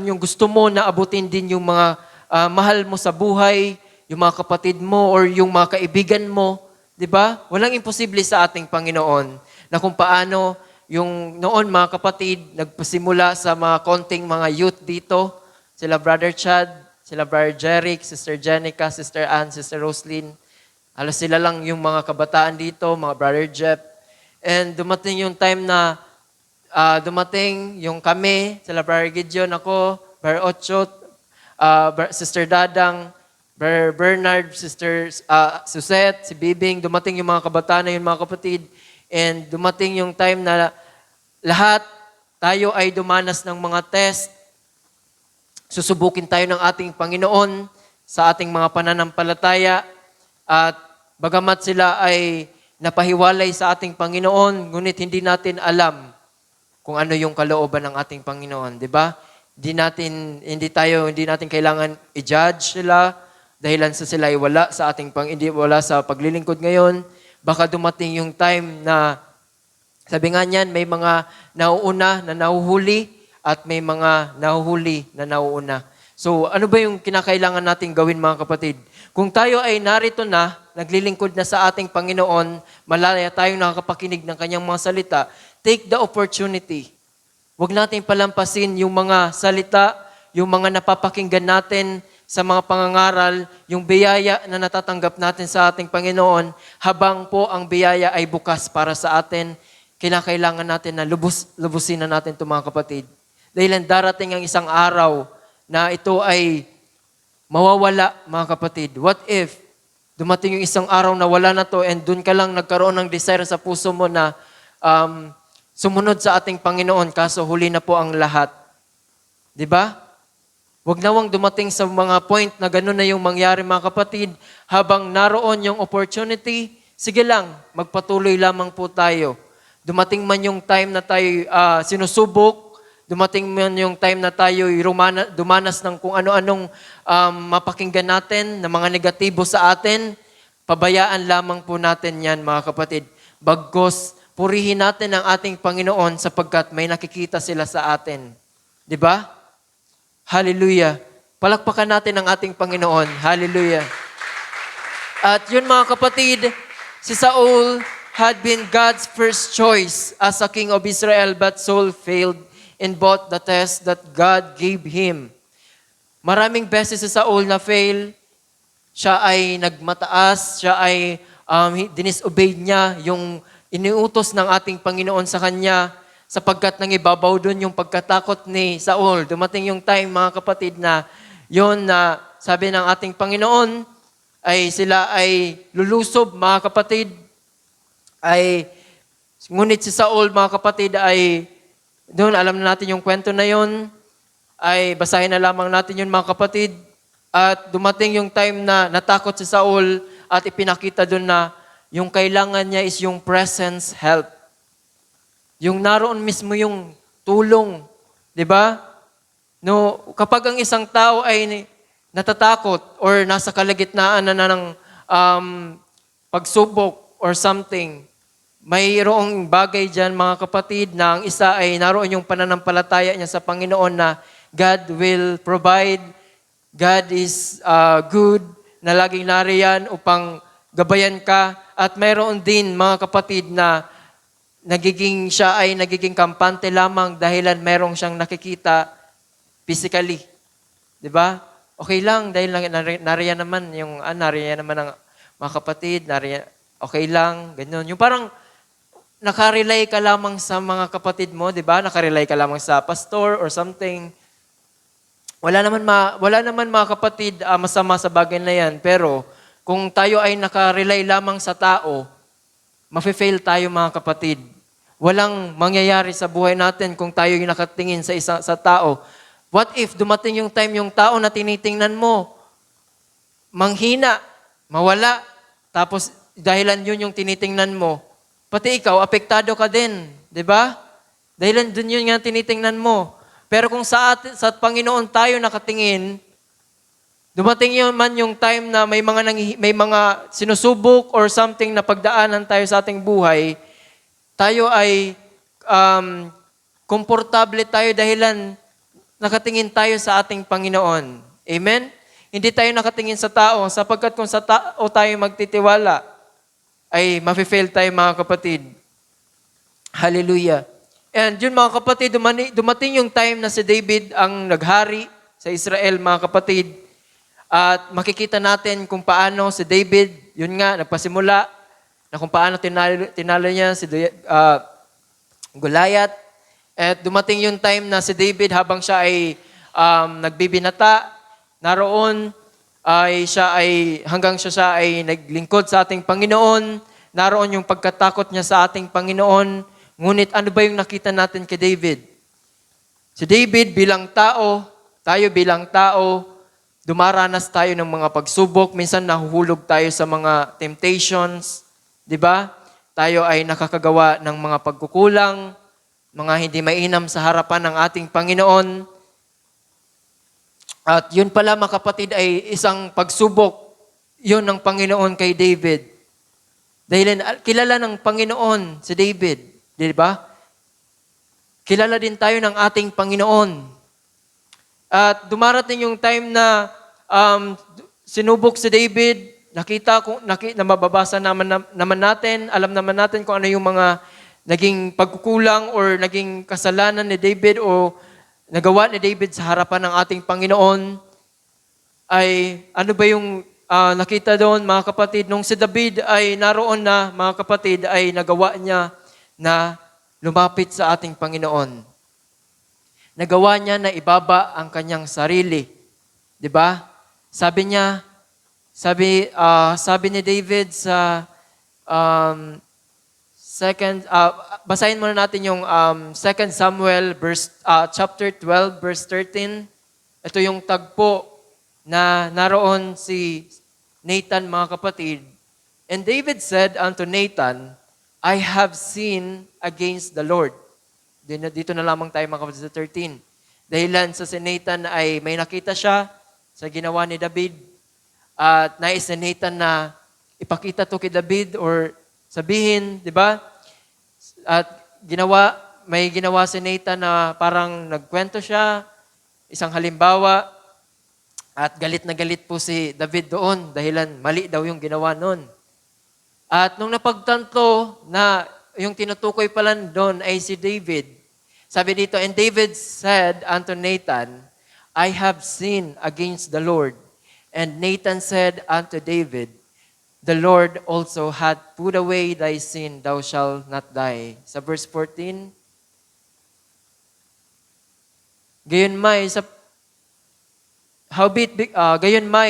yung gusto mo na abutin din yung mga mahal mo sa buhay, yung mga kapatid mo or yung mga kaibigan mo. Di ba? Walang imposible sa ating Panginoon na kung paano yung noon, mga kapatid, nagpasimula sa mga konting mga youth dito, sila Brother Chad, sila Brother Jeric, Sister Jenica, Sister Ann, Sister Roslyn. Halos sila lang yung mga kabataan dito, mga Brother Jeff. And dumating yung time na dumating yung kami, sila Brother Gideon, ako, Brother Ocho, Sister Dadang, Brother Bernard, Sister Suzette, si Bibing, dumating yung mga kabataan na yun, mga kapatid, and dumating yung time na lahat tayo ay dumanas ng mga test, susubukin tayo ng ating Panginoon sa ating mga pananampalataya, at bagamat sila ay napahiwalay sa ating Panginoon, ngunit hindi natin alam kung ano yung kalooban ng ating Panginoon, di ba? Hindi natin kailangan i-judge sila dahilan sa sila ay wala sa hindi wala sa paglilingkod ngayon. Baka dumating yung time na sabi nga niyan, may mga nauuna na nahuhuli at may mga nahuhuli na nauuna. So, ano ba yung kinakailangan natin gawin, mga kapatid? Kung tayo ay narito na, naglilingkod na sa ating Panginoon, malaya tayong nakakapakinig ng kanyang mga salita, take the opportunity. Huwag natin palampasin yung mga salita, yung mga napapakinggan natin sa mga pangangaral, yung biyaya na natatanggap natin sa ating Panginoon, habang po ang biyaya ay bukas para sa atin, kinakailangan natin na lubusin na natin ito, mga kapatid. Dahil darating ang isang araw na ito ay mawawala, mga kapatid. What if dumating yung isang araw na wala na to and dun ka lang nagkaroon ng desire sa puso mo na sumunod sa ating Panginoon, kaso huli na po ang lahat. Di ba? Huwag nawang dumating sa mga point na gano'n na yung mangyari, mga kapatid. Habang naroon yung opportunity, sige lang, magpatuloy lamang po tayo. Dumating man yung time na tayo sinusubok, dumating man yung time na tayo dumanas ng kung ano-anong mapakinggan natin, na mga negatibo sa atin, pabayaan lamang po natin yan, mga kapatid. Bagkus, purihin natin ang ating Panginoon sapagkat may nakikita sila sa atin. Di ba? Hallelujah. Palakpakan natin ang ating Panginoon. Hallelujah. At yun, mga kapatid, si Saul had been God's first choice as a king of Israel, but Saul failed in both the test that God gave him. Maraming beses si Saul na fail. Siya ay nagmataas, siya ay dinisobey niya yung iniutos ng ating Panginoon sa kanya, sapagkat nangibabaw doon yung pagkatakot ni Saul. Dumating yung time, mga kapatid, na yon na sabi ng ating Panginoon ay sila ay lulusob, mga kapatid. Ngunit si Saul, mga kapatid, ay doon, alam na natin yung kwento na yon, ay basahin na lamang natin yun, mga kapatid. At dumating yung time na natakot si Saul at ipinakita doon na yung kailangan niya is yung presence help. Yung naroon mismo yung tulong. Di ba? No, kapag ang isang tao ay natatakot or nasa kalagitnaan na ng pagsubok or something, mayroong bagay dyan, mga kapatid, na ang isa ay naroon yung pananampalataya niya sa Panginoon na God will provide, God is good, na laging nariyan upang gabayan ka. At mayroon din, mga kapatid, na siya ay nagiging kampante lamang dahilan mayroong siyang nakikita physically. Di ba? Okay lang, dahil nariyan naman ang mga kapatid, okay lang, ganyan. Yung parang nakarelay ka lamang sa mga kapatid mo, di ba? Nakarelay ka lamang sa pastor or something. Wala naman mga kapatid masama sa bagay na yan. Pero kung tayo ay nakarelay lamang sa tao, mafe-fail tayo, mga kapatid. Walang mangyayari sa buhay natin kung tayo yung nakatingin sa tao. What if dumating yung time yung tao na tinitingnan mo, manghina, mawala, tapos dahilan yun yung tinitingnan mo, pati ikaw, apektado ka din. Di ba? Dahilan dun yun nga tinitingnan mo. Pero kung sa Panginoon tayo nakatingin, dumating yun man yung time na may mga sinusubok or something na pagdaanan tayo sa ating buhay, tayo ay komportable tayo dahilan nakatingin tayo sa ating Panginoon. Amen? Hindi tayo nakatingin sa tao, sapagkat kung sa tao tayo magtitiwala, ay mafe-fail tayo, mga kapatid. Hallelujah. And yun, mga kapatid, dumating yung time na si David ang naghari sa Israel, mga kapatid. At makikita natin kung paano si David, yun nga, nagpasimula, na kung paano tinalo niya si Goliath. At dumating yung time na si David, habang siya ay nagbibinata, naroon ay hanggang siya ay naglingkod sa ating Panginoon, naroon yung pagkatakot niya sa ating Panginoon. Ngunit ano ba yung nakita natin kay David? Si David bilang tao, tayo bilang tao, dumaranas tayo ng mga pagsubok, minsan nahuhulog tayo sa mga temptations, di ba? Tayo ay nakakagawa ng mga pagkukulang, mga hindi mainam sa harapan ng ating Panginoon. At yun pala mga kapatid ay isang pagsubok, yun ng Panginoon kay David. Dahil kilala ng Panginoon si David, di ba? Kilala din tayo ng ating Panginoon. At dumarating yung time na sinubok si David, na mababasa naman natin, alam naman natin kung ano yung mga naging pagkukulang or naging kasalanan ni David o nagawa ni David sa harapan ng ating Panginoon. Ay ano ba yung nakita doon mga kapatid? Nung si David ay naroon na mga kapatid ay nagawa niya na lumapit sa ating Panginoon. Nagawa niya na ibaba ang kanyang sarili. 'Di ba? Sabi ni David sa basahin muna natin yung 2 Samuel chapter 12 verse 13. Ito yung tagpo na naroon si Nathan mga kapatid. And David said unto Nathan, I have sinned against the Lord. Dito na lamang tayo mga kapatid sa 13. Dahilan sa si Nathan ay may nakita siya sa ginawa ni David. At nais ni Nathan na ipakita to kay David or sabihin, di ba? At may ginawa si Nathan na parang nagkwento siya, isang halimbawa, at galit na galit po si David doon dahilan mali daw yung ginawa noon. At nung napagtanto na yung tinutukoy pala doon ay si David, sabi dito, and David said unto Nathan, I have sinned against the Lord. And Nathan said unto David, the Lord also hath put away thy sin, thou shalt not die. Sa verse 14, Gayunmay,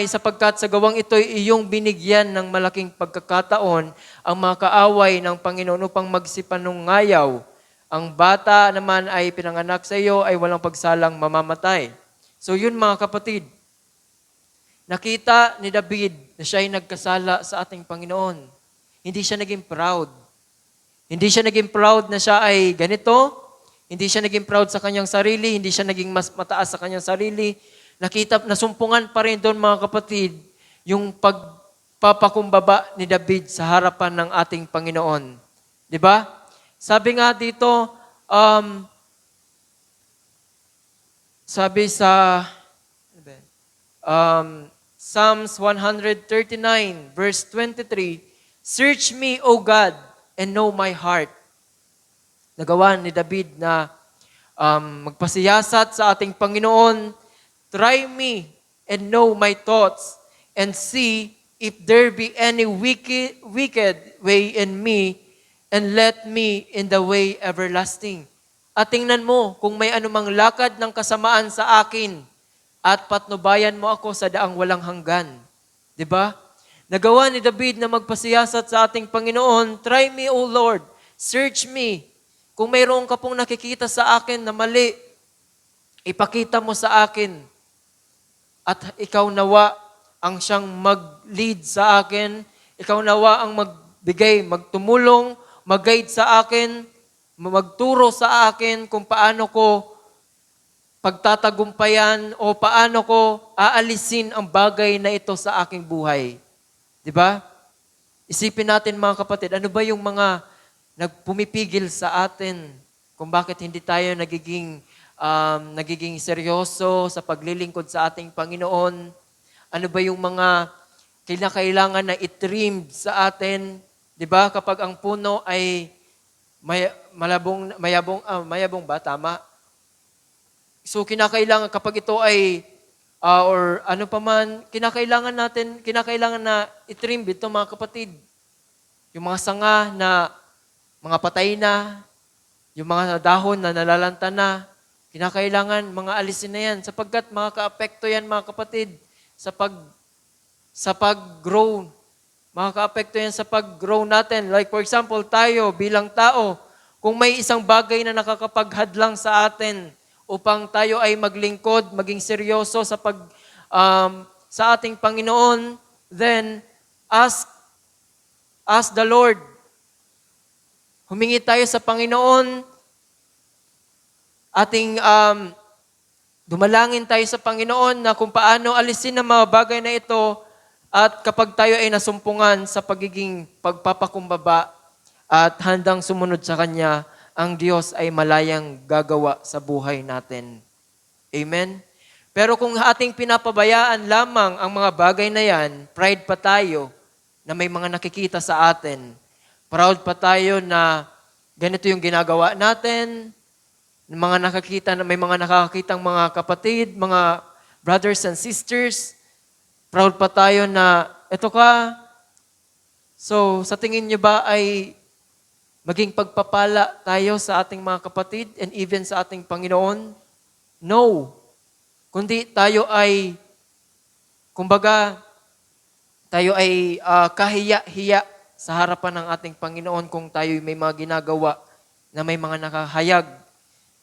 sapagkat sa gawang ito'y iyong binigyan ng malaking pagkakataon ang mga kaaway ng Panginoon upang magsipanungayaw. Ang bata naman ay pinanganak sa iyo ay walang pagsalang mamamatay. So yun mga kapatid, nakita ni David na siya ay nagkasala sa ating Panginoon. Hindi siya naging proud. Hindi siya naging proud na siya ay ganito. Hindi siya naging proud sa kanyang sarili. Hindi siya naging mas mataas sa kanyang sarili. Nasumpungan pa rin doon mga kapatid, yung pagpapakumbaba ni David sa harapan ng ating Panginoon. Di ba? Sabi nga dito, sabi sa Psalms 139 verse 23, search me, O God, and know my heart. Nagawa ni David na magpasiyasat sa ating Panginoon. Try me and know my thoughts and see if there be any wicked way in me and let me in the way everlasting. At tingnan mo kung may anumang lakad ng kasamaan sa akin at patnubayan mo ako sa daang walang hanggan. 'Di ba? Nagawa ni David na magpasiyasat sa ating Panginoon, try me, O Lord, search me. Kung mayroon ka pong nakikita sa akin na mali, ipakita mo sa akin. At ikaw nawa ang siyang mag-lead sa akin. Ikaw nawa ang magbigay, magtumulong, mag-guide sa akin, magturo sa akin kung paano ko pagtatagumpayan o paano ko aalisin ang bagay na ito sa aking buhay. 'Di ba? Isipin natin mga kapatid, ano ba yung mga nagpumipigil sa atin kung bakit hindi tayo nagiging seryoso sa paglilingkod sa ating Panginoon? Ano ba yung mga kailangan na itrim sa atin? 'Di ba? Kapag ang puno ay mayabong ba? Tama? So kinakailangan kapag ito ay or ano pa man, kinakailangan na itrim ito mga kapatid. Yung mga sanga na mga patay na, yung mga dahon na nalalanta na, Kinakailangan mga alisin na yan sapagkat makaka-apekto yan mga kapatid sa pag-grow. Makaka-apekto yan sa pag-grow natin. Like for example, tayo bilang tao, kung may isang bagay na nakakapaghadlang sa atin upang tayo ay maglingkod, maging seryoso sa ating Panginoon, then ask the Lord. Humingi tayo sa Panginoon, dumalangin tayo sa Panginoon na kung paano alisin ang mga bagay na ito at kapag tayo ay nasumpungan sa pagiging pagpapakumbaba at handang sumunod sa Kanya, ang Diyos ay malayang gagawa sa buhay natin. Amen? Pero kung ating pinapabayaan lamang ang mga bagay na yan, pride pa tayo na may mga nakikita sa atin. Proud pa tayo na ganito yung ginagawa natin, may mga nakakakitang mga kapatid, mga brothers and sisters. Proud pa tayo na, eto ka. So, sa tingin nyo ba ay maging pagpapala tayo sa ating mga kapatid and even sa ating Panginoon? No. Kundi tayo ay, kahiya-hiya sa harapan ng ating Panginoon kung tayo may mga ginagawa na may mga nakahayag.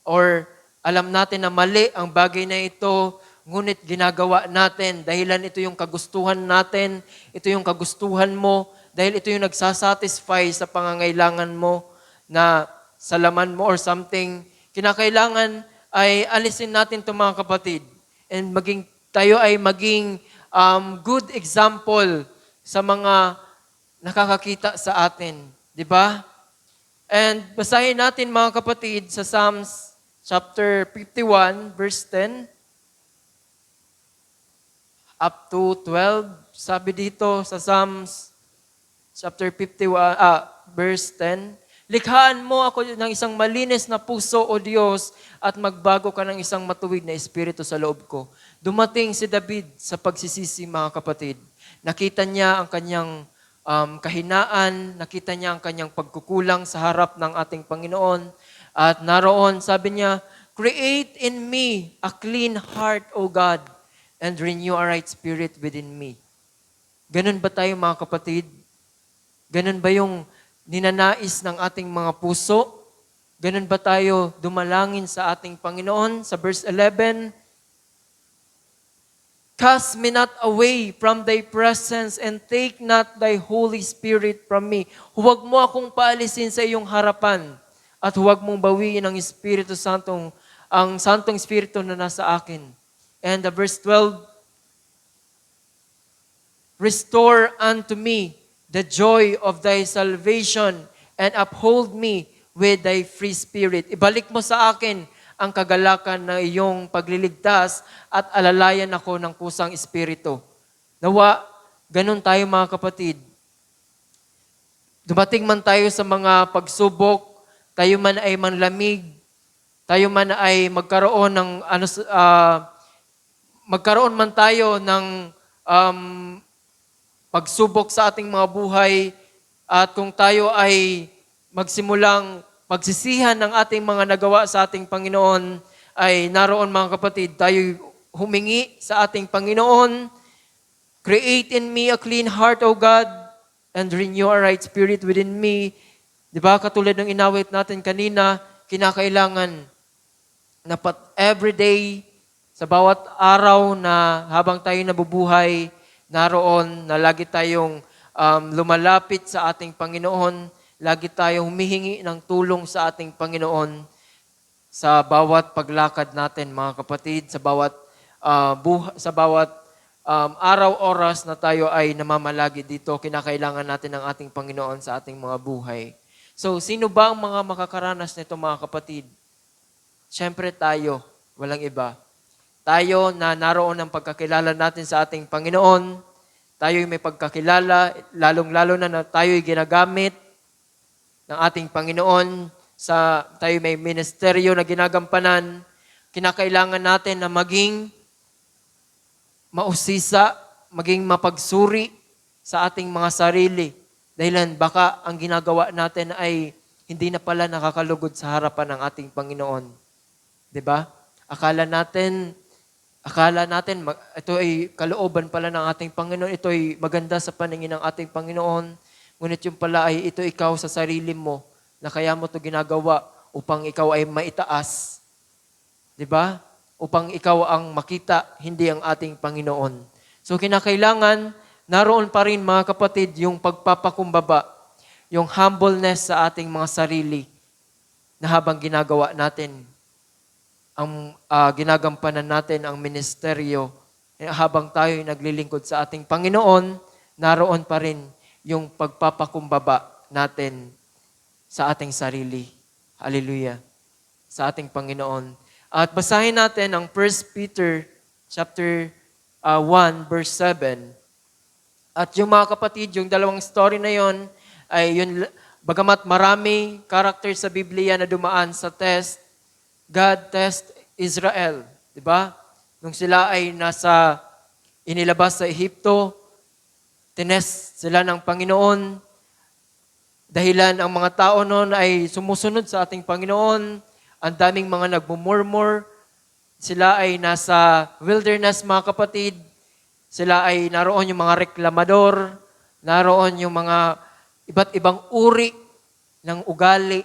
Or alam natin na mali ang bagay na ito, ngunit ginagawa natin dahilan ito yung kagustuhan natin, ito yung kagustuhan mo, dahil ito yung nagsasatisfy sa pangangailangan mo na sa laman mo or something. Kinakailangan ay alisin natin ito mga kapatid and tayo ay maging good example sa mga nakakakita sa atin. Di ba? And basahin natin mga kapatid sa Psalms chapter 51, verse 10 up to 12. Sabi dito sa Psalms chapter 51, verse 10, likhaan mo ako ng isang malinis na puso, O Diyos, at magbago ka ng isang matuwid na espiritu sa loob ko. Dumating si David sa pagsisisi, mga kapatid. Nakita niya ang kanyang kahinaan, nakita niya ang kanyang pagkukulang sa harap ng ating Panginoon. At naroon, sabi niya, create in me a clean heart, O God, and renew a right spirit within me. Ganun ba tayo mga kapatid? Ganun ba yung ninanais ng ating mga puso? Ganun ba tayo dumalangin sa ating Panginoon? Sa verse 11, cast me not away from thy presence and take not thy Holy Spirit from me. Huwag mo akong paalisin sa iyong harapan at huwag mong bawiin ang Espiritu Santong, ang Santong Espiritu na nasa akin. And the verse 12, restore unto me the joy of thy salvation and uphold me with thy free spirit. Ibalik mo sa akin ang kagalakan ng iyong pagliligtas at alalayan ako ng kusang espiritu. Nawa, ganun tayo mga kapatid. Dumating man tayo sa mga pagsubok, tayo man ay manlamig, tayo man ay magkaroon man tayo ng pagsubok sa ating mga buhay, at kung tayo ay magsimulang pagsisihan ng ating mga nagawa sa ating Panginoon, ay naroon mga kapatid, tayo humingi sa ating Panginoon, create in me a clean heart, O God, and renew a right spirit within me. Di ba? Katulad ng inawit natin kanina, kinakailangan na every day, sa bawat araw na habang tayo nabubuhay, naroon na lagi tayong lumalapit sa ating Panginoon, lagi tayong humihingi ng tulong sa ating Panginoon sa bawat paglakad natin, mga kapatid, sa bawat araw-oras na tayo ay namamalagi dito, kinakailangan natin ng ating Panginoon sa ating mga buhay. So, sino ba ang mga makakaranas nito, mga kapatid? Siyempre tayo, walang iba. Tayo na naroon ang pagkakilala natin sa ating Panginoon, tayo'y may pagkakilala, lalong-lalo na tayo'y ginagamit ng ating Panginoon, tayo may ministeryo na ginagampanan, kinakailangan natin na maging mausisa, maging mapagsuri sa ating mga sarili. Dahilan baka ang ginagawa natin ay hindi na pala nakakalugod sa harapan ng ating Panginoon. 'Di ba? Akala natin ito ay kalooban pala ng ating Panginoon, ito ay maganda sa paningin ng ating Panginoon. Ngunit yung pala ay ito ikaw sa sarili mo na kaya mo ito ginagawa upang ikaw ay maitaas. 'Di ba? Upang ikaw ang makita, hindi ang ating Panginoon. So kinakailangan, naroon pa rin mga kapatid, yung pagpapakumbaba, yung humbleness sa ating mga sarili na habang ginagawa natin ang ginagampanan natin ang ministeryo, habang tayo ay naglilingkod sa ating Panginoon, naroon pa rin yung pagpapakumbaba natin sa ating sarili. Hallelujah. Sa ating Panginoon. At basahin natin ang 1 Peter chapter 1 verse 7. At yung mga kapatid, yung dalawang story na yon ay yun, bagamat marami character sa Biblia na dumaan sa test, God test Israel, di ba? Nung sila ay inilabas sa Ehipto, tinest sila ng Panginoon, dahilan ang mga tao noon ay sumusunod sa ating Panginoon, ang daming mga nagmumurmur, sila ay nasa wilderness mga kapatid, sila ay naroon yung mga reklamador, naroon yung mga iba't ibang uri ng ugali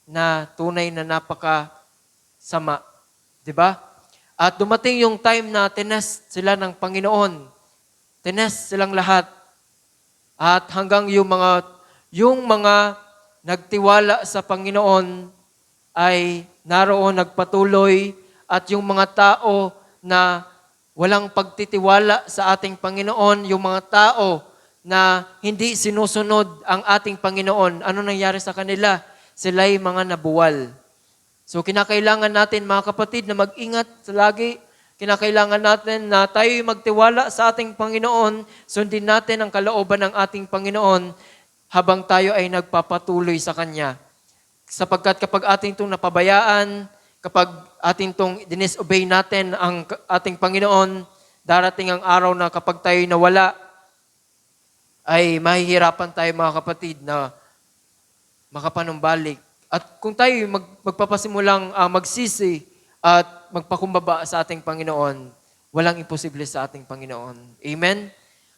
na tunay na napakasama. 'Di ba? At dumating yung time na tinest sila ng Panginoon. Tinest silang lahat. At hanggang yung mga nagtiwala sa Panginoon ay naroon nagpatuloy, at yung mga tao na walang pagtitiwala sa ating Panginoon, yung mga tao na hindi sinusunod ang ating Panginoon, ano nangyari sa kanila? Sila'y mga nabuwal. So kinakailangan natin mga kapatid na mag-ingat lagi. Kinakailangan natin na tayo magtiwala sa ating Panginoon, sundin natin ang kalooban ng ating Panginoon habang tayo ay nagpapatuloy sa Kanya. Sapagkat kapag ating itong napabayaan, kapag ating itong disobey natin ang ating Panginoon, darating ang araw na kapag tayo nawala, ay mahihirapan tayo mga kapatid na makapanumbalik. At kung tayo magpapasimulang magsisi at magpakumbaba sa ating Panginoon, walang imposible sa ating Panginoon. Amen?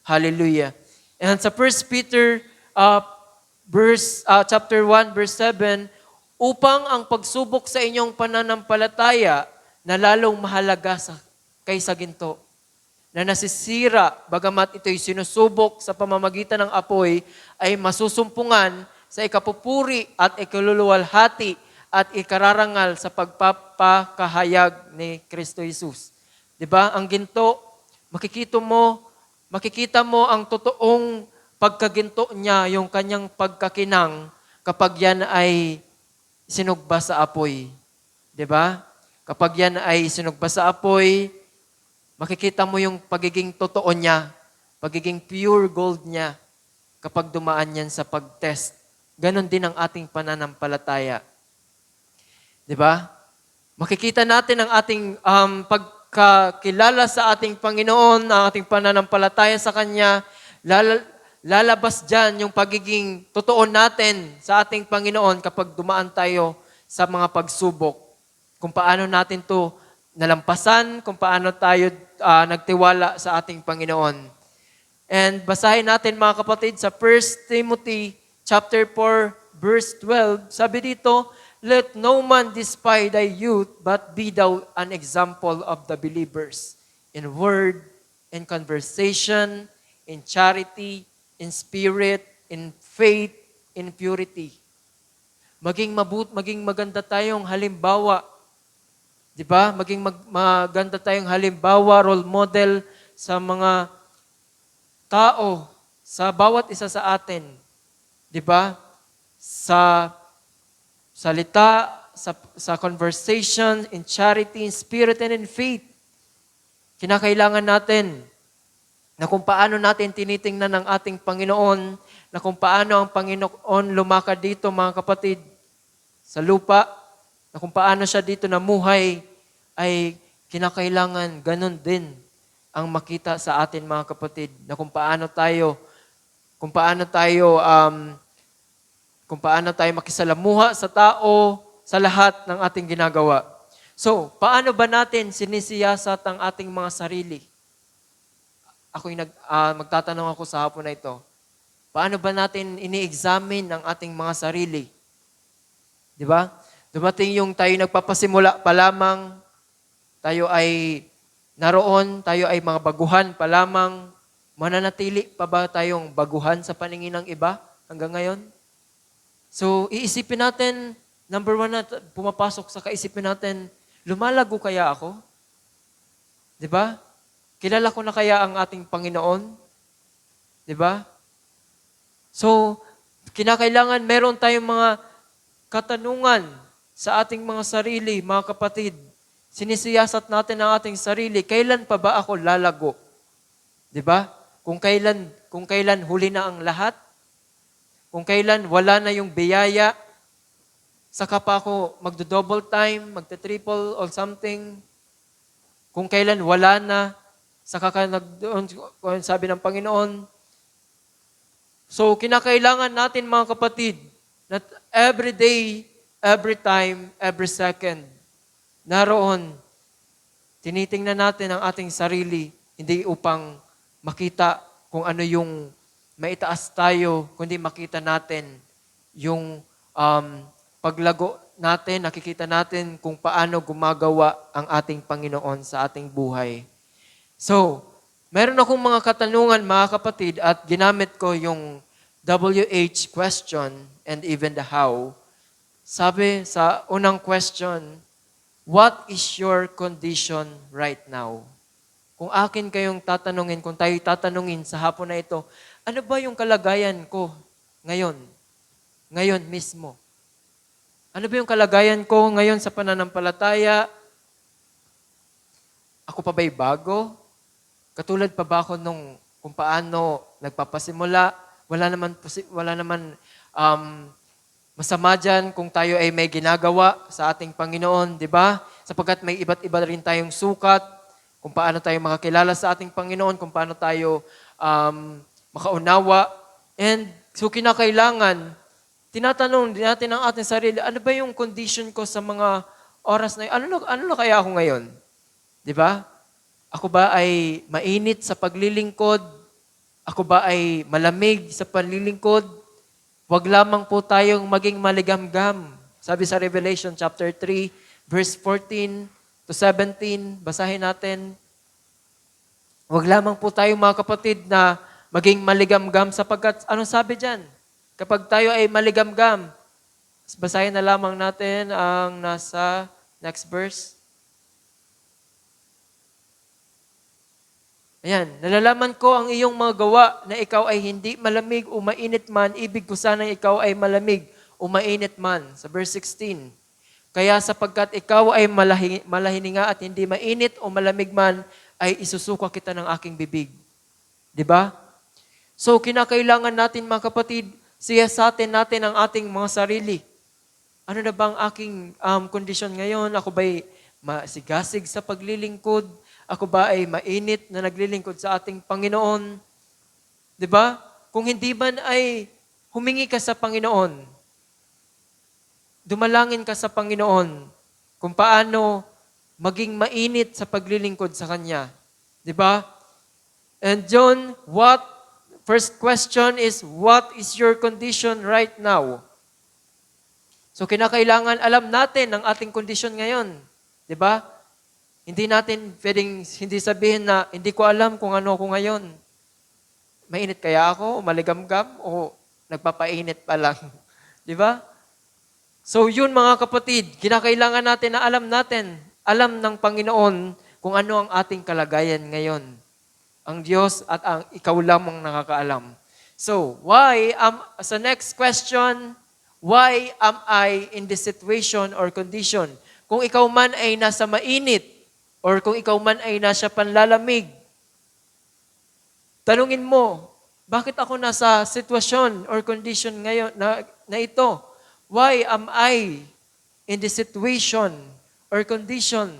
Hallelujah. And sa 1 Peter chapter 1 verse 7, upang ang pagsubok sa inyong pananampalataya na lalong mahalaga kaysa ginto, na nasisira, bagamat ito'y sinusubok sa pamamagitan ng apoy, ay masusumpungan sa ikapupuri at ikaluluwalhati at ikararangal sa pagpapakahayag ni Kristo Jesus. 'Di ba? Ang ginto, makikita mo ang totoong pagkaginto niya, yung kanyang pagkakinang kapag yan ay sinugba sa apoy. 'Di ba? Kapag yan ay sinugba sa apoy, makikita mo yung pagiging totoo niya, pagiging pure gold niya kapag dumaan yan sa pag-test. Ganon din ang ating pananampalataya. 'Di ba? Makikita natin ang ating pagkakilala sa ating Panginoon, ang ating pananampalataya sa Kanya. Lalabas dyan yung pagiging totoo natin sa ating Panginoon kapag dumaan tayo sa mga pagsubok. Kung paano natin to nalampasan, kung paano tayo nagtiwala sa ating Panginoon. And basahin natin mga kapatid sa 1 Timothy chapter 4 verse 12. Sabi dito, let no man despise thy youth, but be thou an example of the believers in word, in conversation, in charity, in spirit, in faith, in purity. Maging maganda tayong halimbawa. 'Di ba? Maganda tayong halimbawa, role model sa mga tao, sa bawat isa sa atin. 'Di ba? Sa salita, sa conversation, in charity, in spirit, and in faith. Kinakailangan natin na kung paano natin tinitingnan ng ating Panginoon, na kung paano ang Panginoon lumakad dito mga kapatid sa lupa, na kung paano siya dito namuhay, ay kinakailangan ganun din ang makita sa atin mga kapatid, na kung paano tayo makisalamuha sa tao, sa lahat ng ating ginagawa. So, paano ba natin sinisiyasat ang ating mga sarili? Magtatanong ako sa hapon na ito. Paano ba natin ini-examine ang ating mga sarili? Di ba? Dumating yung tayo nagpapasimula pa lamang, tayo ay naroon, tayo ay mga baguhan pa lamang, mananatili pa ba tayong baguhan sa paningin ng iba hanggang ngayon? So, iisipin natin, number one na pumapasok sa kaisipin natin, lumalago kaya ako? Di ba? Kilala ko na kaya ang ating Panginoon? Di ba? So, kinakailangan meron tayong mga katanungan sa ating mga sarili, mga kapatid. Sinisiyasat natin ang ating sarili. Kailan pa ba ako lalago? 'Di ba? Kung kailan huli na ang lahat, kung kailan wala na yung biyaya, saka pa ako magdo-double time, magte-triple or something. Kung kailan wala na, saka ka sabi ng Panginoon. So, kinakailangan natin mga kapatid, that every day, every time, every second, naroon, tinitingnan natin ang ating sarili, hindi upang makita kung ano yung maitaas tayo, kundi makita natin yung paglago natin, nakikita natin kung paano gumagawa ang ating Panginoon sa ating buhay. So, meron akong mga katanungan mga kapatid at ginamit ko yung WH question and even the how. Sabi sa unang question, what is your condition right now? Kung akin kayong tatanungin, kung tayo tatanungin sa hapon na ito, ano ba yung kalagayan ko ngayon? Ngayon mismo. Ano ba yung kalagayan ko ngayon sa pananampalataya? Ako pa ba'y bago? Katulad pa ba ako nung kung paano nagpapasimula? Wala naman masama dyan kung tayo ay may ginagawa sa ating Panginoon, di ba? Sapagkat may iba't iba rin tayong sukat kung paano tayo makakilala sa ating Panginoon, kung paano tayo makaunawa. And so kinakailangan, tinatanong din natin ang ating sarili, ano ba yung condition ko sa mga oras na yun? Ano na kaya ako ngayon? Di ba? Ako ba ay mainit sa paglilingkod? Ako ba ay malamig sa panlilingkod? Huwag lamang po tayong maging maligamgam. Sabi sa Revelation chapter 3, verse 14 to 17, basahin natin. Huwag lamang po tayong mga kapatid na maging maligamgam sapagkat, anong sabi dyan? Kapag tayo ay maligamgam, basahin na lamang natin ang nasa next verse. Ayan, nalalaman ko ang iyong mga gawa na ikaw ay hindi malamig o mainit man, ibig ko sana ikaw ay malamig o mainit man. Sa verse 16, kaya sapagkat ikaw ay malahininga at hindi mainit o malamig man, ay isusuka kita ng aking bibig. 'Di ba? So, kinakailangan natin mga kapatid, siyasatin natin ang ating mga sarili. Ano na bang aking kondisyon ngayon? Ako ba'y masigasig sa paglilingkod? Ako ba ay mainit na naglilingkod sa ating Panginoon? 'Di ba? Kung hindi man ay humingi ka sa Panginoon, dumalangin ka sa Panginoon kung paano maging mainit sa paglilingkod sa Kanya. 'Di ba? And John, first question is, what is your condition right now? So kinakailangan alam natin ang ating kondisyon ngayon. 'Di ba? Hindi natin pwedeng hindi sabihin na hindi ko alam kung ano ako ngayon. Mainit kaya ako, o maligamgam, o nagpapainit pa lang. 'Di ba? So yun mga kapatid, kinakailangan natin na alam ng Panginoon kung ano ang ating kalagayan ngayon. Ang Diyos at ang ikaw lamang nakakaalam. So, sa next question, why am I in this situation or condition? Kung ikaw man ay nasa mainit, or kung ikaw man ay nasa panlalamig, tanungin mo, bakit ako nasa sitwasyon or condition ngayon na ito? Why am I in this situation or condition?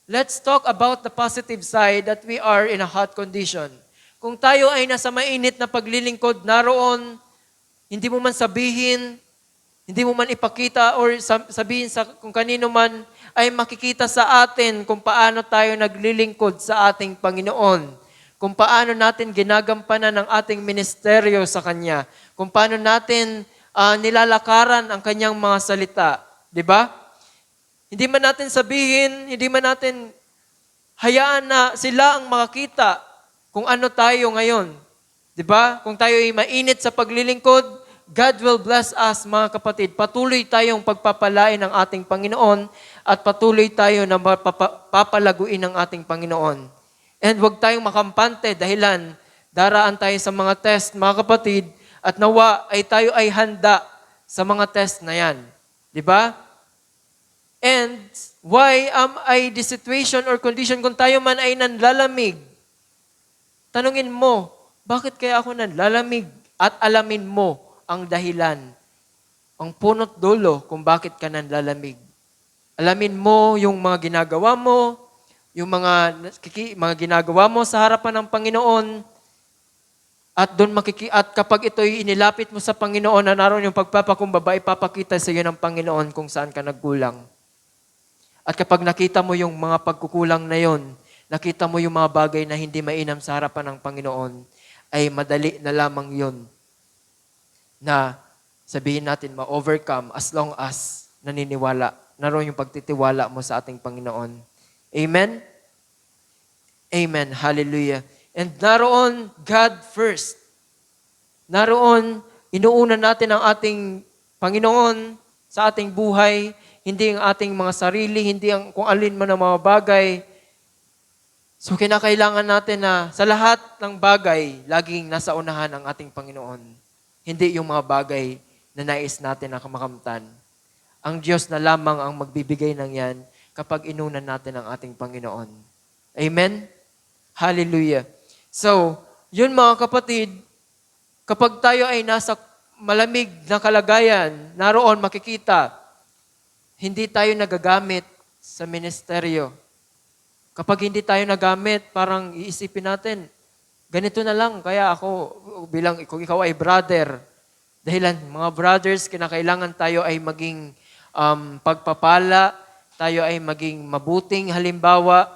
Let's talk about the positive side that we are in a hot condition. Kung tayo ay nasa mainit na paglilingkod, naroon, hindi mo man sabihin, Hindi mo man ipakita or sabihin sa kung kanino man ay makikita sa atin kung paano tayo naglilingkod sa ating Panginoon. Kung paano natin ginagampanan ang ating ministeryo sa Kanya. Kung paano natin nilalakaran ang Kanyang mga salita. Di ba? Hindi man natin sabihin, hindi man natin hayaan na sila ang makakita kung ano tayo ngayon. Di ba? Kung tayo ay mainit sa paglilingkod, God will bless us, mga kapatid. Patuloy tayong pagpapalain ng ating Panginoon at patuloy tayo na papalaguin ng ating Panginoon. And huwag tayong makampante dahilan daraan tayo sa mga test, mga kapatid, at nawa ay tayo ay handa sa mga test na yan. Di ba? And why am I the situation or condition kung tayo man ay nanlalamig? Tanungin mo, bakit kaya ako nanlalamig? At alamin mo ang dahilan, ang punot dulo kung bakit ka nanlalamig. Alamin mo yung mga ginagawa mo, yung mga ginagawa mo sa harapan ng Panginoon, at doon at kapag ito'y inilapit mo sa Panginoon na naroon yung pagpapakumbaba, ipapakita sa iyo ng Panginoon kung saan ka nagkulang. At kapag nakita mo yung mga pagkukulang na yon, nakita mo yung mga bagay na hindi mainam sa harapan ng Panginoon, ay madali na lamang yon na sabihin natin ma-overcome as long as naniniwala. Naroon yung pagtitiwala mo sa ating Panginoon. Amen? Amen. Hallelujah. And naroon, God first. Naroon, inuuna natin ang ating Panginoon sa ating buhay, hindi ang ating mga sarili, hindi ang kung alin man ang mga bagay. So, kinakailangan natin na sa lahat ng bagay, laging nasa unahan ang ating Panginoon. Hindi yung mga bagay na nais natin na makamtan. Ang Diyos na lamang ang magbibigay ng yan kapag inunan natin ang ating Panginoon. Amen? Hallelujah. So, yun mga kapatid, kapag tayo ay nasa malamig na kalagayan, naroon makikita, hindi tayo nagagamit sa ministeryo. Kapag hindi tayo nagamit, parang iisipin natin, ganito na lang, kaya ako bilang kung ikaw ay brother, dahilan mga brothers, kinakailangan tayo ay maging pagpapala, tayo ay maging mabuting halimbawa,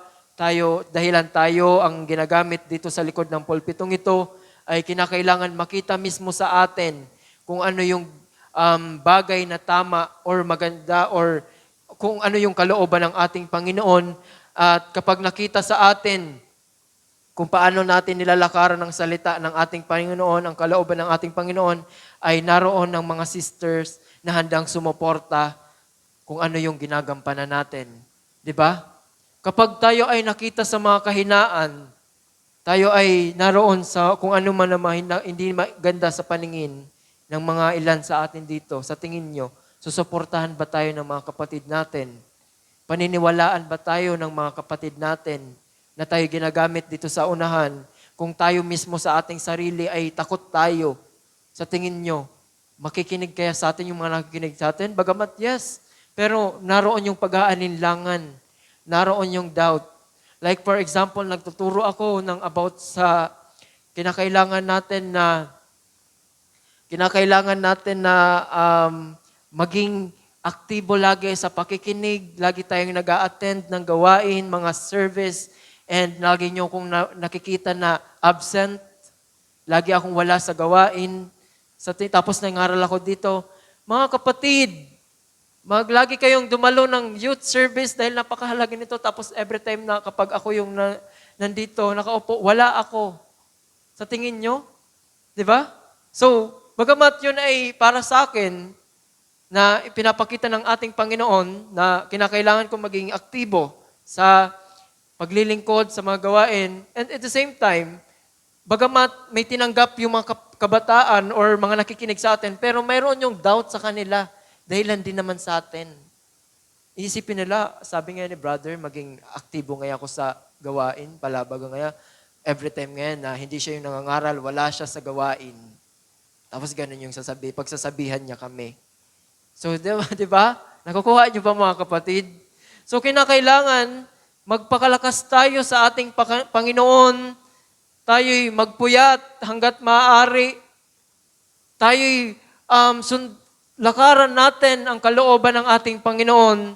dahilan tayo ang ginagamit dito sa likod ng pulpitong ito, ay kinakailangan makita mismo sa atin kung ano yung bagay na tama or maganda or kung ano yung kalooban ng ating Panginoon. At kapag nakita sa atin kung paano natin nilalakaran ng salita ng ating Panginoon, ang kalooban ng ating Panginoon, ay naroon ng mga sisters na handang sumuporta kung ano yung ginagampanan natin. Di ba? Kapag tayo ay nakita sa mga kahinaan, tayo ay naroon sa kung ano man na hindi maganda sa paningin ng mga ilan sa atin dito, sa tingin nyo, susuportahan ba tayo ng mga kapatid natin? Paniniwalaan ba tayo ng mga kapatid natin na tayo ginagamit dito sa unahan, kung tayo mismo sa ating sarili ay takot tayo, sa tingin nyo, makikinig kaya sa atin yung mga nakikinig sa atin? Bagamat yes, pero naroon yung pag-aalinlangan, naroon yung doubt. Like for example, nagtuturo ako ng about sa kinakailangan natin na maging aktibo lagi sa pakikinig, lagi tayong nag-a-attend ng gawain, mga service, and lagi nyo kung nakikita na absent, lagi akong wala sa gawain. Tapos nangaral ako dito, mga kapatid, lagi kayong dumalo ng youth service dahil napakahalaga nito. Tapos every time na kapag ako yung nandito, nakaupo, wala ako. Sa tingin nyo? Di ba? So, bagamat yun ay para sa akin, na ipinapakita ng ating Panginoon na kinakailangan kong maging aktibo sa paglilingkod sa mga gawain. And at the same time, bagamat may tinanggap yung mga kabataan or mga nakikinig sa atin, pero mayroon yung doubt sa kanila, dahilan din naman sa atin. Iisipin nila, sabi nga ni brother, maging aktibo ngayon ako sa gawain, palabaga ngayon, every time ngayon na hindi siya yung nangangaral, wala siya sa gawain. Tapos ganun yung pagsasabihan niya kami. So, di ba? Nakukuha niyo ba mga kapatid? So, kinakailangan magpakalakas tayo sa ating Panginoon. Tayo'y magpuyat hanggat maaari. Tayo'y lakaran natin ang kalooban ng ating Panginoon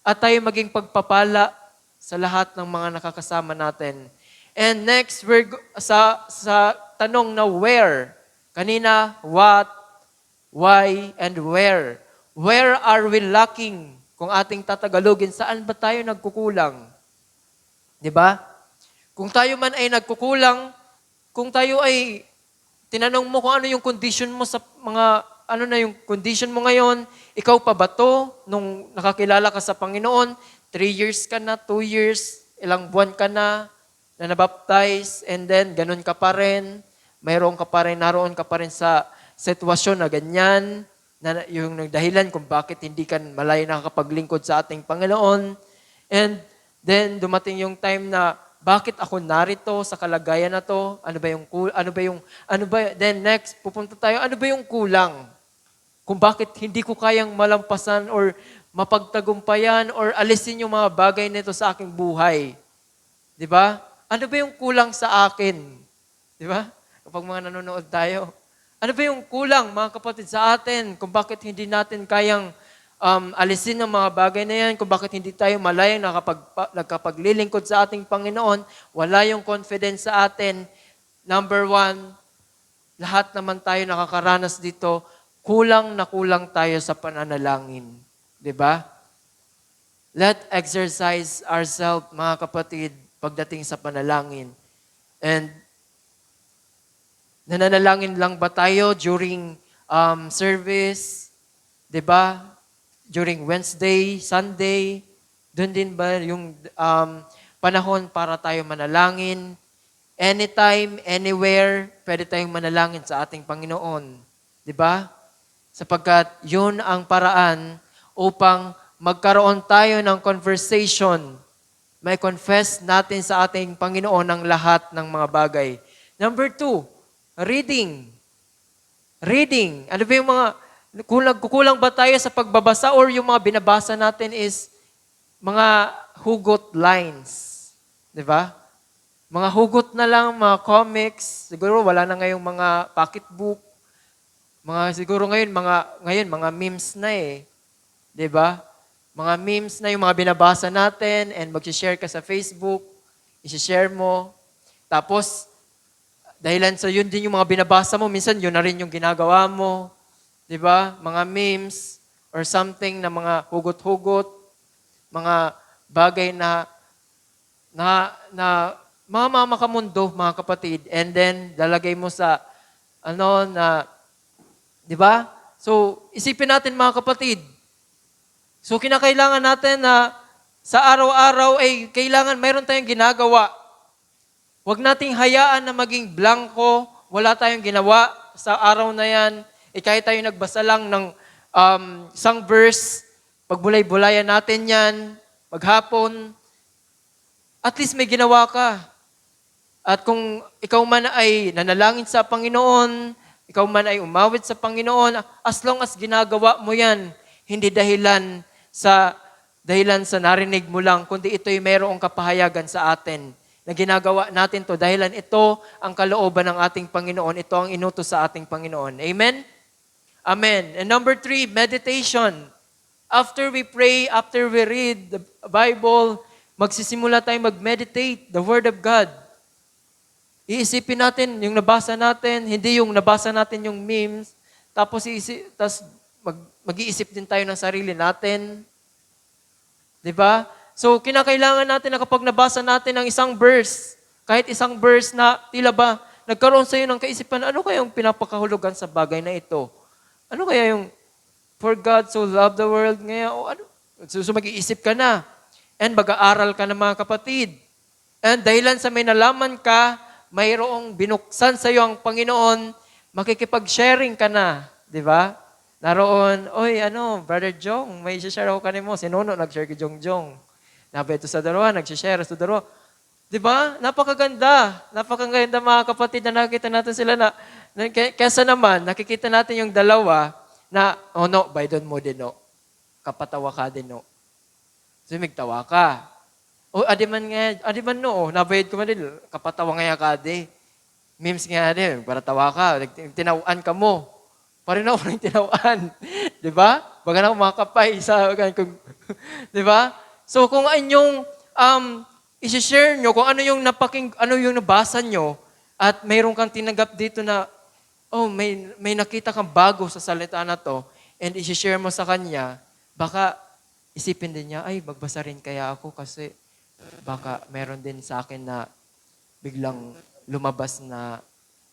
at tayo maging pagpapala sa lahat ng mga nakakasama natin. And next, sa tanong na where. Kanina, what, why, and where. Where are we lacking? Kung ating tatagalogin, saan ba tayo nagkukulang? Di ba? Kung tayo man ay nagkukulang, kung tayo ay tinanong mo kung ano yung condition mo sa ano na yung condition mo ngayon, ikaw pa ba to? Nung nakakilala ka sa Panginoon, 3 years ka na, 2 years, ilang buwan ka na nabaptize, and then ganun ka pa rin, naroon ka pa rin sa sitwasyon na ganyan, na yung dahilan kung bakit hindi ka malaya nakakapaglingkod sa ating Panginoon. And then dumating yung time na bakit ako narito sa kalagayan na to? Then next, pupunta tayo, ano ba yung kulang? Kung bakit hindi ko kayang malampasan or mapagtagumpayan or alisin yung mga bagay nito sa aking buhay. Di ba? Ano ba yung kulang sa akin? Di ba? Kapag mga nanonood tayo. Ano ba yung kulang, mga kapatid, sa atin? Kung bakit hindi natin kayang alisin ang mga bagay na yan, kung bakit hindi tayo malayang nagkapaglilingkod sa ating Panginoon, wala yung confidence sa atin. Number 1, lahat naman tayo nakakaranas dito, kulang na kulang tayo sa pananalangin. Diba? Let exercise ourselves, mga kapatid, pagdating sa panalangin. And nananalangin lang ba tayo during service? Diba? During Wednesday, Sunday, doon din ba yung panahon para tayo manalangin? Anytime, anywhere, pwede tayong manalangin sa ating Panginoon. Diba? Sapagkat yun ang paraan upang magkaroon tayo ng conversation. May confess natin sa ating Panginoon ang lahat ng mga bagay. Number 2, reading. Reading. Ano ba yung mga, kukulang ba tayo sa pagbabasa or yung mga binabasa natin is mga hugot lines? Diba? Mga hugot na lang, mga comics. Siguro wala na ngayong mga pocketbook. Siguro ngayon, mga memes na eh. 'Di ba? Mga memes na yung mga binabasa natin and mag-share ka sa Facebook, i-share mo. Tapos, dahilan sa yun din yung mga binabasa mo, minsan yun na rin yung ginagawa mo. 'Di ba? Mga memes or something na mga hugot-hugot, mga bagay na mga mamakamundo, mga kapatid. And then, lalagay mo sa, di ba? So, isipin natin mga kapatid. So, kinakailangan natin na sa araw-araw ay kailangan mayroon tayong ginagawa. Huwag nating hayaan na maging blanco, wala tayong ginawa sa araw na yan. Kahit tayo nagbasa lang ng isang verse, pagbulay-bulayan natin yan, maghapon, at least may ginawa ka. At kung ikaw man ay nanalangin sa Panginoon, ikaw man ay umawit sa Panginoon, as long as ginagawa mo yan, hindi dahilan sa narinig mo lang, kundi ito'y mayroong kapahayagan sa atin na ginagawa natin to dahilan ito ang kalooban ng ating Panginoon, ito ang inutos sa ating Panginoon. Amen? Amen. And number 3, meditation. After we pray, after we read the Bible, magsisimula tayong mag-meditate the Word of God. Iisipin natin yung nabasa natin, hindi yung nabasa natin yung memes, tapos mag-iisip din tayo ng sarili natin. 'Di ba? So, kinakailangan natin na kapag nabasa natin ang isang verse, kahit isang verse na tila ba, nagkaroon sa iyo ng kaisipan, ano kaya yung pinapakahulugan sa bagay na ito? Ano kaya yung, for God so loved the world, ngayon, o ano? So mag-iisip ka na. And mag-aaral ka na mga kapatid. And dahilan sa may nalaman ka, mayroong binuksan sa iyo ang Panginoon, makikipag-sharing ka na. Di ba? Naroon, Brother Jong, may share ako kanimo. Sinuno, nag-share kay Jong. Nabi ito sa dalawa, nag-share sa dalawa. Di ba? Napakaganda. Napakaganda mga kapatid na nakikita natin sila na kesa naman, nakikita natin yung dalawa na, by doon mo din, no. Kapatawa ka din, no. So, migtawa ka. Adiman nabayad ko man din, kapatawa nga ka di. Memes nga din, para tawa ka, tinawaan ka mo. Parin ako ng tinawaan. Di ba? Baga na kumakapay sa, di ba? So kung inyong i-share nyo, kung ano yung nabasa nyo, at mayroon kang tinanggap dito na, oh, may nakita kang bago sa salita na to, and i-share mo sa kanya, baka isipin din niya, ay, magbasa rin kaya ako kasi baka meron din sa akin na biglang lumabas na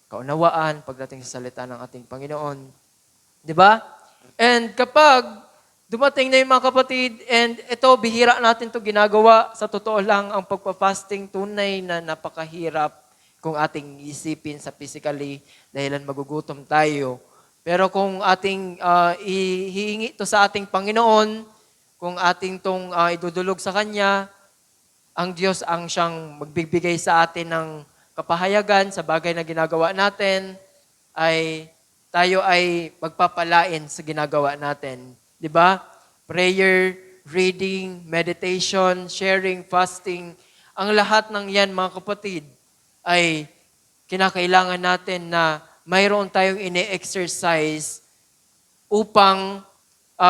kaunawaan pagdating sa salita ng ating Panginoon. Di ba? And kapag dumating na yung mga kapatid, and ito, bihira natin to ginagawa, sa totoo lang, ang pagpa-fasting tunay na napakahirap kung ating isipin sa physically, dahilan magugutom tayo. Pero kung ating ihihingi to sa ating Panginoon, kung ating tong idudulog sa Kanya, ang Diyos ang siyang magbibigay sa atin ng kapahayagan sa bagay na ginagawa natin, ay tayo ay magpapalain sa ginagawa natin. Di ba? Prayer, reading, meditation, sharing, fasting, ang lahat ng yan, mga kapatid, ay kinakailangan natin na mayroon tayong ine-exercise upang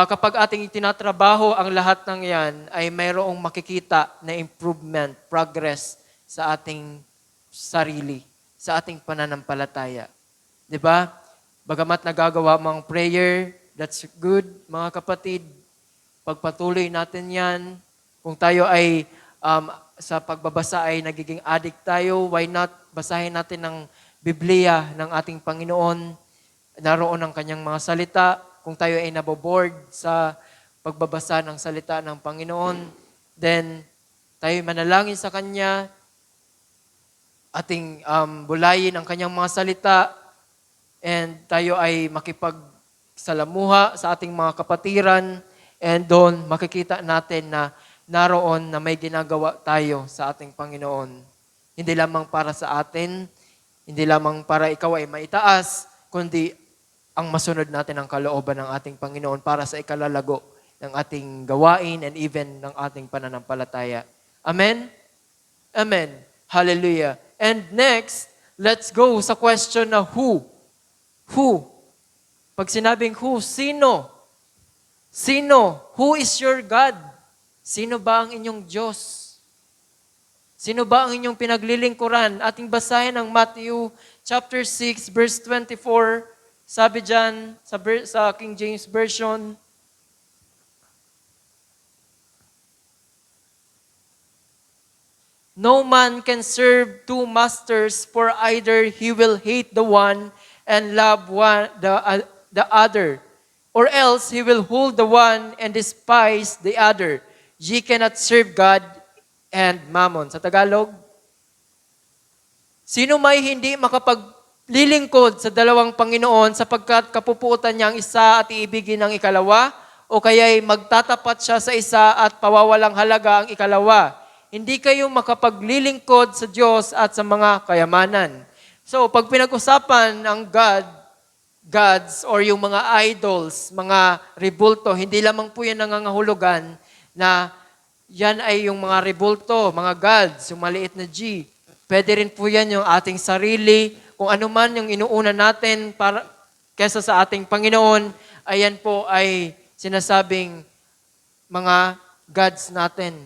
kapag ating itinatrabaho ang lahat ng yan, ay mayroong makikita na improvement, progress sa ating sarili, sa ating pananampalataya. Di ba? Bagamat nagagawa mo ang prayer, that's good, mga kapatid. Pagpatuloy natin yan. Kung tayo ay sa pagbabasa ay nagiging addict tayo, why not basahin natin ng Biblia ng ating Panginoon, naroon ang kanyang mga salita. Kung tayo ay naboboard sa pagbabasa ng salita ng Panginoon, then tayo manalangin sa Kanya, ating bulayin ang Kanyang mga salita, and tayo ay makipagsalamuha sa ating mga kapatiran, and doon makikita natin na naroon na may ginagawa tayo sa ating Panginoon. Hindi lamang para sa atin, hindi lamang para ikaw ay maitaas, kundi ang masunod natin ang kalooban ng ating Panginoon para sa ikalalago ng ating gawain and even ng ating pananampalataya. Amen? Amen. Hallelujah. And next, let's go sa question na who. Who? Pag sinabing who, sino? Sino? Who is your God? Sino ba ang inyong Diyos? Sino ba ang inyong pinaglilingkuran? Ating basahin ang Matthew chapter 6, verse 24. Sabi dyan sa King James Version, no man can serve two masters, for either he will hate the one and love the other, or else he will hold the one and despise the other. Ye cannot serve God and mammon. Sa Tagalog, sino may hindi makapaglilingkod sa dalawang Panginoon sapagkat kapuputan niya ang isa at iibigin ang ikalawa, o kaya'y magtatapat siya sa isa at pawawalang halaga ang ikalawa. Hindi kayo makapaglilingkod sa Diyos at sa mga kayamanan. So, pag pinag-usapan ang gods or yung mga idols, mga rebulto, hindi lamang po yan nangangahulugan na yan ay yung mga rebulto, mga gods, yung maliit na G. Pwede rin po yan yung ating sarili, kung ano man yung inuuna natin para kesa sa ating Panginoon, ayan po ay sinasabing mga gods natin,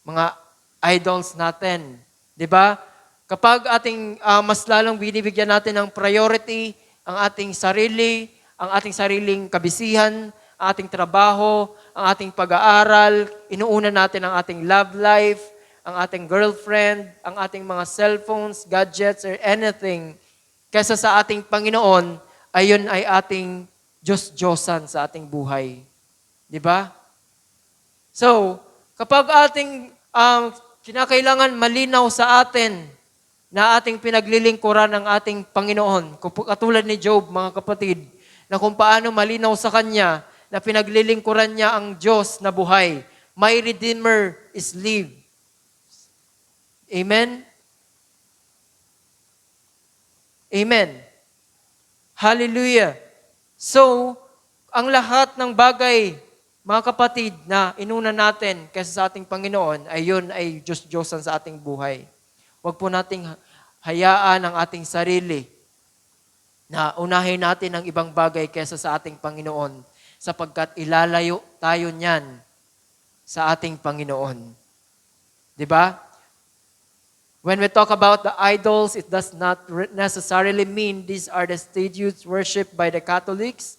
mga idols natin. 'Di ba? Kapag ating mas lalong binibigyan natin ng priority ang ating sarili, ang ating sariling kabisihan, ang ating trabaho, ang ating pag-aaral, inuuna natin ang ating love life, ang ating girlfriend, ang ating mga cellphones, gadgets, or anything, kaysa sa ating Panginoon, ayon ay ating Diyos-Diyosan sa ating buhay. Di ba? So, kapag ating kinakailangan malinaw sa atin na ating pinaglilingkuran ng ating Panginoon, katulad ni Job, mga kapatid, na kung paano malinaw sa Kanya na pinaglilingkuran niya ang Diyos na buhay. My Redeemer is live. Amen? Amen. Hallelujah. So, ang lahat ng bagay, mga kapatid, na inuna natin kaysa sa ating Panginoon, ay yun ay Diyos-Diyosan sa ating buhay. Huwag po nating hayaan ang ating sarili na unahin natin ang ibang bagay kaysa sa ating Panginoon. sapagkat ilalayo tayo niyan sa ating Panginoon. Di ba? When we talk about the idols, it does not necessarily mean these are the statues worshipped by the Catholics.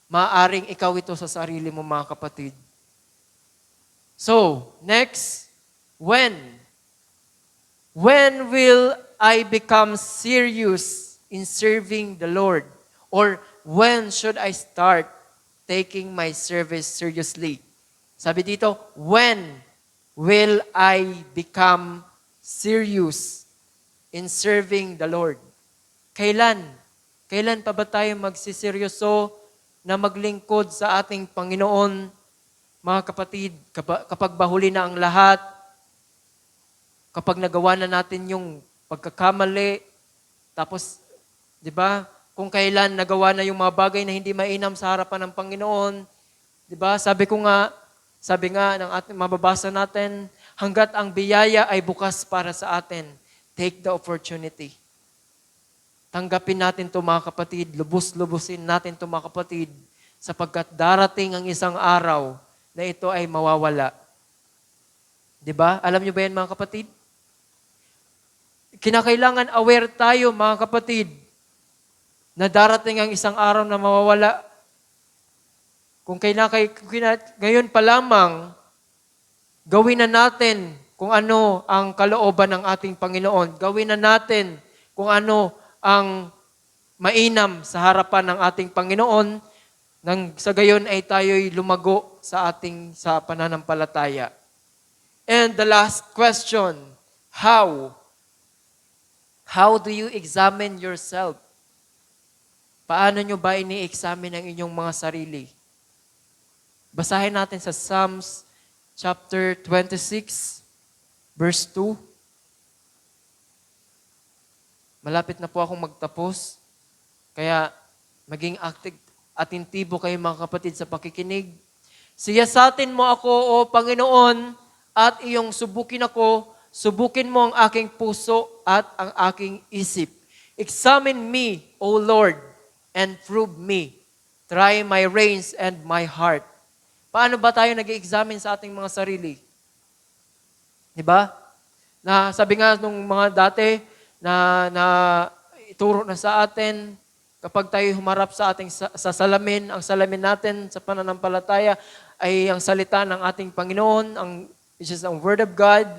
Maaring ikaw ito sa sarili mo, mga kapatid. So, next, when? When will I become serious in serving the Lord? Or when should I start taking my service seriously? Sabi dito, when will I become serious in serving the Lord? Kailan? Kailan pa ba tayo magsiseryoso na maglingkod sa ating Panginoon, mga kapatid, kapag bahuli na ang lahat, kapag nagawa na natin yung pagkakamali, tapos, di ba, kung kailan nagawa na yung mga bagay na hindi mainam sa harapan ng Panginoon, di ba, sabi nga ng ating mababasa natin, hanggat ang biyaya ay bukas para sa atin, take the opportunity. Tanggapin natin ito, mga kapatid, lubos-lubusin natin ito, mga kapatid, sapagkat darating ang isang araw na ito ay mawawala. Di ba? Alam niyo ba yan, mga kapatid? Kinakailangan aware tayo, mga kapatid, na darating ang isang araw na mawawala. Kung ngayon pa lamang, gawin na natin kung ano ang kalooban ng ating Panginoon. Gawin na natin kung ano ang mainam sa harapan ng ating Panginoon nang sa gayon ay tayo'y lumago sa pananampalataya. And the last question, how? How do you examine yourself? Paano nyo ba ini-examine ang inyong mga sarili? Basahin natin sa Psalms chapter 26, verse 2. Malapit na po akong magtapos. Kaya maging atentibo kayo, mga kapatid, sa pakikinig. Siyasatin mo ako, O Panginoon, at iyong subukin ako. Subukin mo ang aking puso at ang aking isip. Examine me, O Lord, and prove me. Try my reins and my heart. Paano ba tayo nag-examine sa ating mga sarili? Diba? Na sabi nga nung mga dati na ituro na sa atin, kapag tayo humarap sa ating sa salamin, ang salamin natin sa pananampalataya ay ang salita ng ating Panginoon, which is ang Word of God.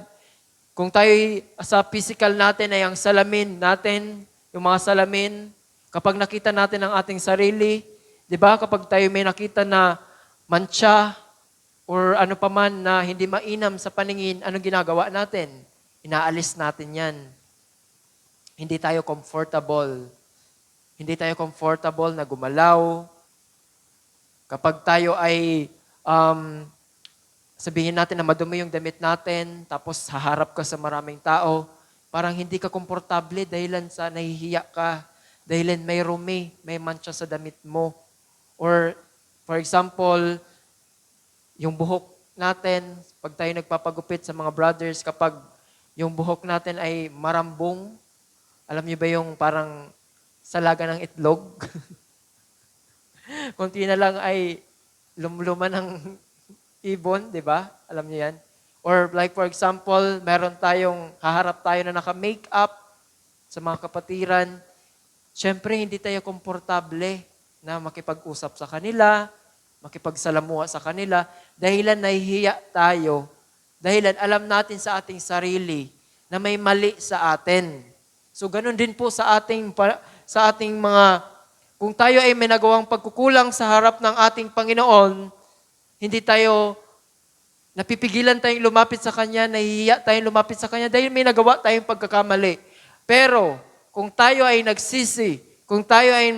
Kung tayo sa physical natin ay ang salamin natin, yung mga salamin, kapag nakita natin ang ating sarili, di ba, kapag tayo may nakita na mancha or ano pa man na hindi mainam sa paningin, anong ginagawa natin? Inaalis natin yan. Hindi tayo comfortable. Hindi tayo comfortable na gumalaw. Kapag tayo ay, sabihin natin na madumi yung damit natin, tapos haharap ka sa maraming tao, parang hindi ka komportable dahilan sa nahihiya ka, dahilan may rumi, may mancha sa damit mo. Or, for example, yung buhok natin, pag tayo nagpapagupit sa mga brothers, kapag yung buhok natin ay marambong, alam niyo ba yung parang salaga ng itlog? Kunti na lang ay lumluman ng ibon, di ba? Alam niyo yan? Or like for example, haharap tayo na naka-makeup sa mga kapatiran. Siyempre, hindi tayo komportable na makipag-usap sa kanila, makipagsalamuha sa kanila, dahilan nahihiya tayo, dahilan alam natin sa ating sarili na may mali sa atin. So, ganun din po sa ating mga, kung tayo ay may nagawang pagkukulang sa harap ng ating Panginoon, hindi tayo, napipigilan tayong lumapit sa Kanya, nahihiya tayong lumapit sa Kanya dahil may nagawa tayong pagkakamali. Pero, kung tayo ay nagsisi, kung tayo ay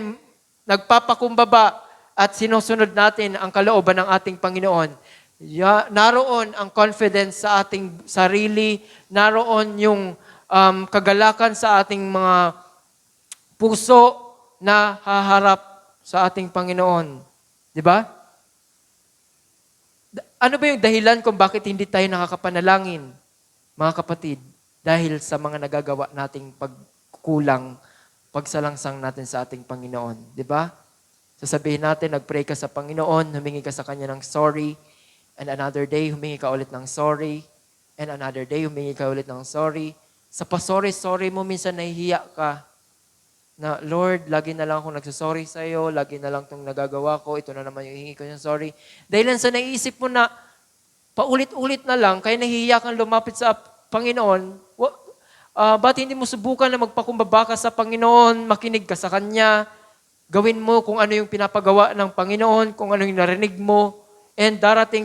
nagpapakumbaba at sinusunod natin ang kalooban ng ating Panginoon, naroon ang confidence sa ating sarili, naroon yung kagalakan sa ating mga puso na haharap sa ating Panginoon. Di ba? Ano ba yung dahilan kung bakit hindi tayo nakakapanalangin, mga kapatid? Dahil sa mga nagagawa nating pagkulang, pagsalangsang natin sa ating Panginoon. Di ba? Sasabihin natin, nag-pray ka sa Panginoon, humingi ka sa Kanya ng sorry, and another day, humingi ka ulit ng sorry, and another day, humingi ka ulit ng sorry. Sa pa-sorry-sorry mo, minsan nahihiya ka na, Lord, lagi na lang ako nagsasorry sa iyo, lagi na lang itong nagagawa ko, ito na naman yung hihingi ko ng sorry. Dahil lang sa naisip mo na, paulit-ulit na lang, kaya nahihiya kang lumapit sa Panginoon, ba't hindi mo subukan na magpakumbaba ka sa Panginoon, makinig ka sa Kanya, gawin mo kung ano yung pinapagawa ng Panginoon, kung ano yung narinig mo, and darating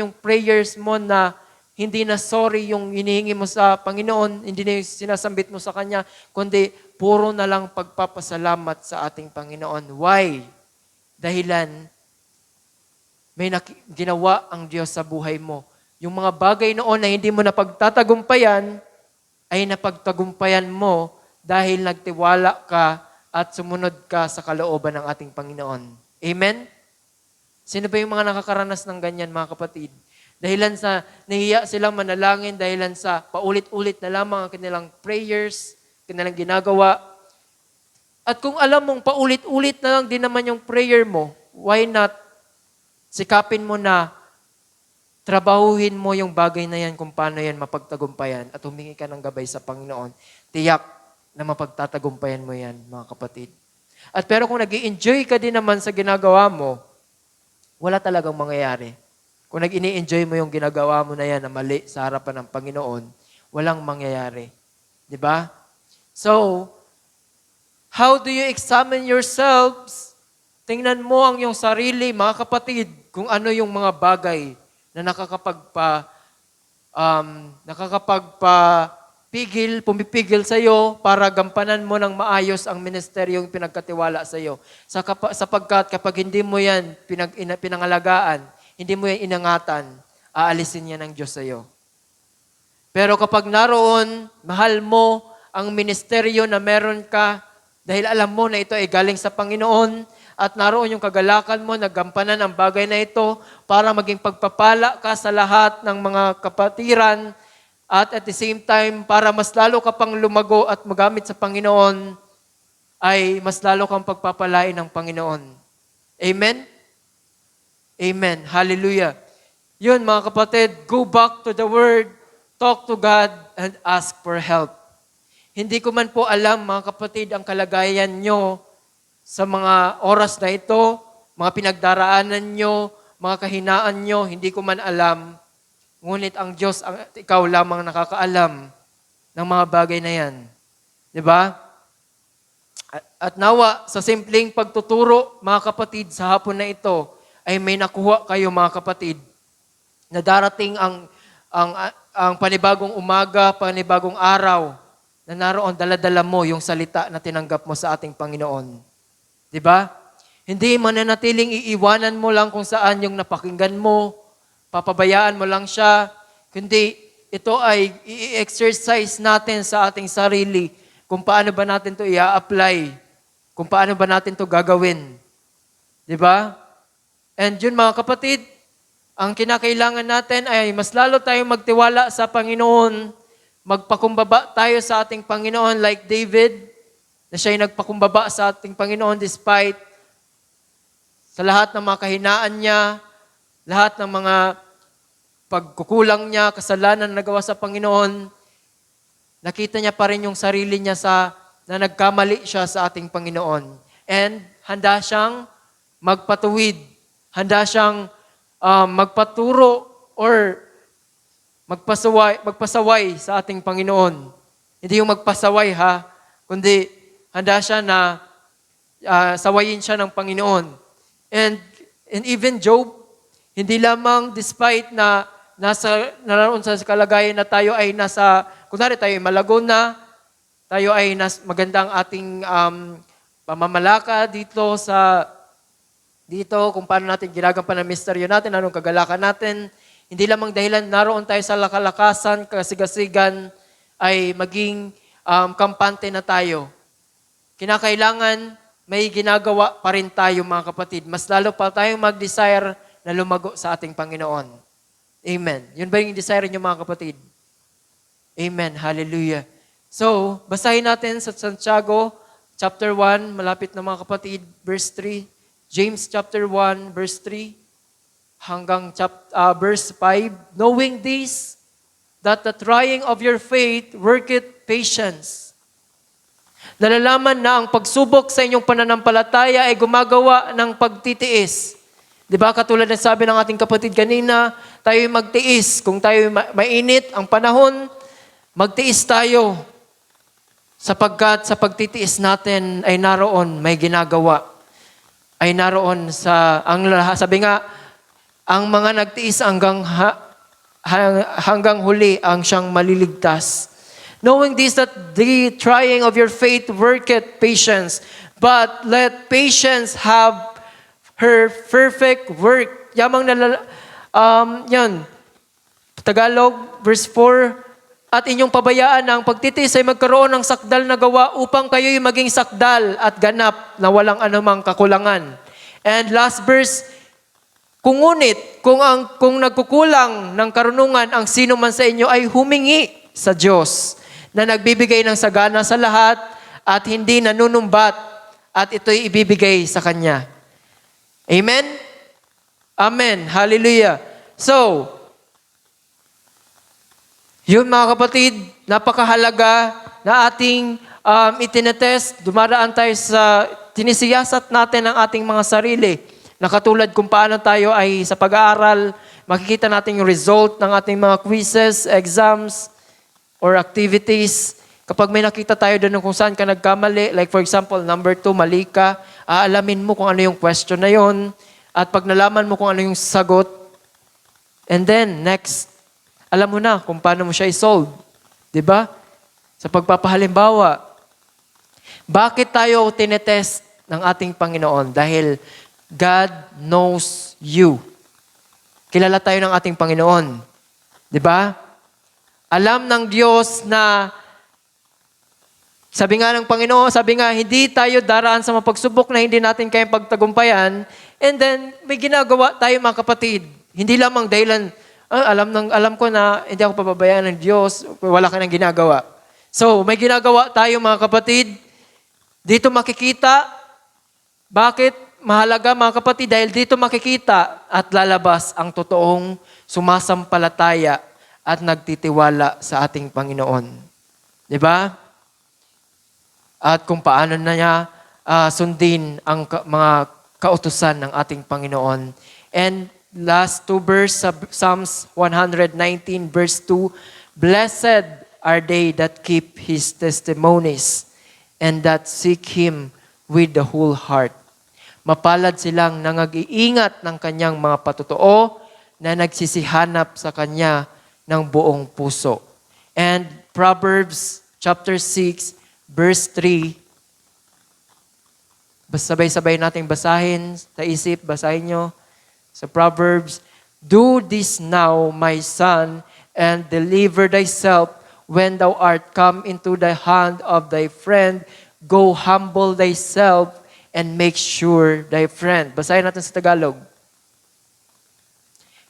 yung prayers mo na hindi na sorry yung hinihingi mo sa Panginoon, hindi na yung sinasambit mo sa Kanya, kundi puro na lang pagpapasalamat sa ating Panginoon. Why? Dahilan, may ginawa ang Diyos sa buhay mo. Yung mga bagay noon na hindi mo napagtatagumpayan, ay napagtagumpayan mo dahil nagtiwala ka at sumunod ka sa kalooban ng ating Panginoon. Amen? Sino ba yung mga nakakaranas ng ganyan, mga kapatid? Dahilan sa nahiya silang manalangin, dahilan sa paulit-ulit na lamang ang kanilang prayers, kanilang ginagawa. At kung alam mong paulit-ulit na lang din naman yung prayer mo, why not sikapin mo na trabahuhin mo yung bagay na yan kung paano yan mapagtagumpayan at humingi ka ng gabay sa Panginoon. Tiyak na mapagtatagumpayan mo yan, mga kapatid. At pero kung nag-i-enjoy ka din naman sa ginagawa mo, wala talagang mangyayari. Kung nag-ini-enjoy mo yung ginagawa mo na yan na mali sa harapan ng Panginoon, walang mangyayari. Di ba? So, how do you examine yourselves? Tingnan mo ang iyong sarili, mga kapatid, kung ano yung mga bagay na pumipigil sa iyo para gampanan mo ng maayos ang ministeryong pinagkatiwala sa iyo. Sapagkat kapag hindi mo yan pinangalagaan, hindi mo yan inangatan, aalisin yan ng Diyos sa iyo. Pero kapag naroon, mahal mo ang ministeryo na meron ka, dahil alam mo na ito ay galing sa Panginoon, at naroon yung kagalakan mo, nagampanan ang bagay na ito para maging pagpapala ka sa lahat ng mga kapatiran, at the same time, para mas lalo ka pang lumago at magamit sa Panginoon, ay mas lalo kang pagpapalain ng Panginoon. Amen? Amen. Hallelujah. Yun, mga kapatid, go back to the Word, talk to God, and ask for help. Hindi ko man po alam, mga kapatid, ang kalagayan nyo sa mga oras na ito, mga pinagdaraanan nyo, mga kahinaan nyo, hindi ko man alam. Ngunit ang Diyos, ikaw lamang nakakaalam ng mga bagay na yan. Diba? At nawa, sa simpleng pagtuturo, mga kapatid, sa hapon na ito, ay may nakuha kayo, mga kapatid, na darating ang panibagong umaga, panibagong araw, na naroon dala-dala mo yung salita na tinanggap mo sa ating Panginoon. Diba? Hindi mananatiling iiwanan mo lang kung saan yung napakinggan mo, papabayaan mo lang siya, kundi ito ay i-exercise natin sa ating sarili kung paano ba natin to i-apply, kung paano ba natin to gagawin. Diba? And yun, mga kapatid, ang kinakailangan natin ay mas lalo tayong magtiwala sa Panginoon, magpakumbaba tayo sa ating Panginoon like David, na siya'y nagpakumbaba sa ating Panginoon despite sa lahat ng mga kahinaan niya, lahat ng mga pagkukulang niya, kasalanan na nagawa sa Panginoon, nakita niya pa rin yung sarili niya na nagkamali siya sa ating Panginoon. And handa siyang magpatuwid, handa siyang magpaturo or magpasaway sa ating Panginoon. Hindi yung magpasaway kundi handa siya na sawayin siya ng Panginoon. And even Job, hindi lamang despite na naroon sa kalagayan na tayo ay kunwari tayo ay malago na, tayo ay magandang ating pamamalaka dito kung paano natin ginagampanan ang misteryo natin, anong kagalakan natin. Hindi lamang dahilan naroon tayo sa kalakasan, kasigasigan, ay maging kampante na tayo. Kinakailangan may ginagawa pa rin tayo, mga kapatid. Mas lalo pa tayong mag-desire na lumago sa ating Panginoon. Amen. Yun ba yung desire niyo, mga kapatid? Amen. Hallelujah. So, basahin natin sa Santiago chapter 1, malapit na mga kapatid, verse 3. James chapter 1, verse 3 hanggang verse 5. Knowing this, that the trying of your faith worketh patience. Nalalaman na ang pagsubok sa inyong pananampalataya ay gumagawa ng pagtitiis. Di ba? Katulad ng sabi ng ating kapatid kanina, tayo magtiis. Kung tayo mainit ang panahon, magtiis tayo. Sapagkat sa pagtitiis natin ay naroon may ginagawa. Ay naroon sabi nga, ang mga nagtiis hanggang huli ang siyang maliligtas. Knowing this, that the trying of your faith worketh patience, but let patience have her perfect work. Yan. Tagalog, verse 4, at inyong pabayaan na ang pagtitiis ay magkaroon ng sakdal na gawa upang kayo'y maging sakdal at ganap na walang anumang kakulangan. And last verse, kung nagkukulang ng karunungan ang sino man sa inyo ay humingi sa Diyos na nagbibigay ng sagana sa lahat at hindi nanunumbat at ito'y ibibigay sa Kanya. Amen? Amen. Hallelujah. So, yun mga kapatid, napakahalaga na ating itinetest. Dumaraan tayo tinisiyasat natin ang ating mga sarili. Na katulad kung paano tayo ay sa pag-aaral, makikita natin yung result ng ating mga quizzes, exams, or activities. Kapag may nakita tayo doon kung saan ka nagkamali, like for example, number 2, mali ka, aalamin mo kung ano yung question na yon. At pag nalaman mo kung ano yung sagot, and then next, alam mo na kung paano mo siya i-solve. Diba? Sa pagpapahalimbawa, bakit tayo tinetest ng ating Panginoon? Dahil God knows you. Kilala tayo ng ating Panginoon. Diba? Alam ng Diyos na sabi nga ng Panginoon, hindi tayo daraan sa mapagsubok na hindi natin kayang pagtagumpayan. And then, may ginagawa tayo mga kapatid. Hindi lamang dahilan, alam ko na hindi ako pababayaan ng Diyos, wala ka nang ginagawa. So, may ginagawa tayo mga kapatid. Dito makikita, bakit mahalaga mga kapatid? Dahil dito makikita at lalabas ang totoong sumasampalataya at nagtitiwala sa ating Panginoon. Diba? At kung paano na niya sundin ang mga kautusan ng ating Panginoon. And last 2 verse, Psalms 119 verse 2, blessed are they that keep His testimonies and that seek Him with the whole heart. Mapalad silang nangag-iingat ng kanyang mga patotoo na nagsisihanap sa kanya ng buong puso. And Proverbs chapter 6 verse 3, sabay-sabay nating basahin sa isip, basahin nyo sa Proverbs, do this now, my son, and deliver thyself when thou art come into the hand of thy friend. Go humble thyself and make sure thy friend. Basahin natin sa Tagalog.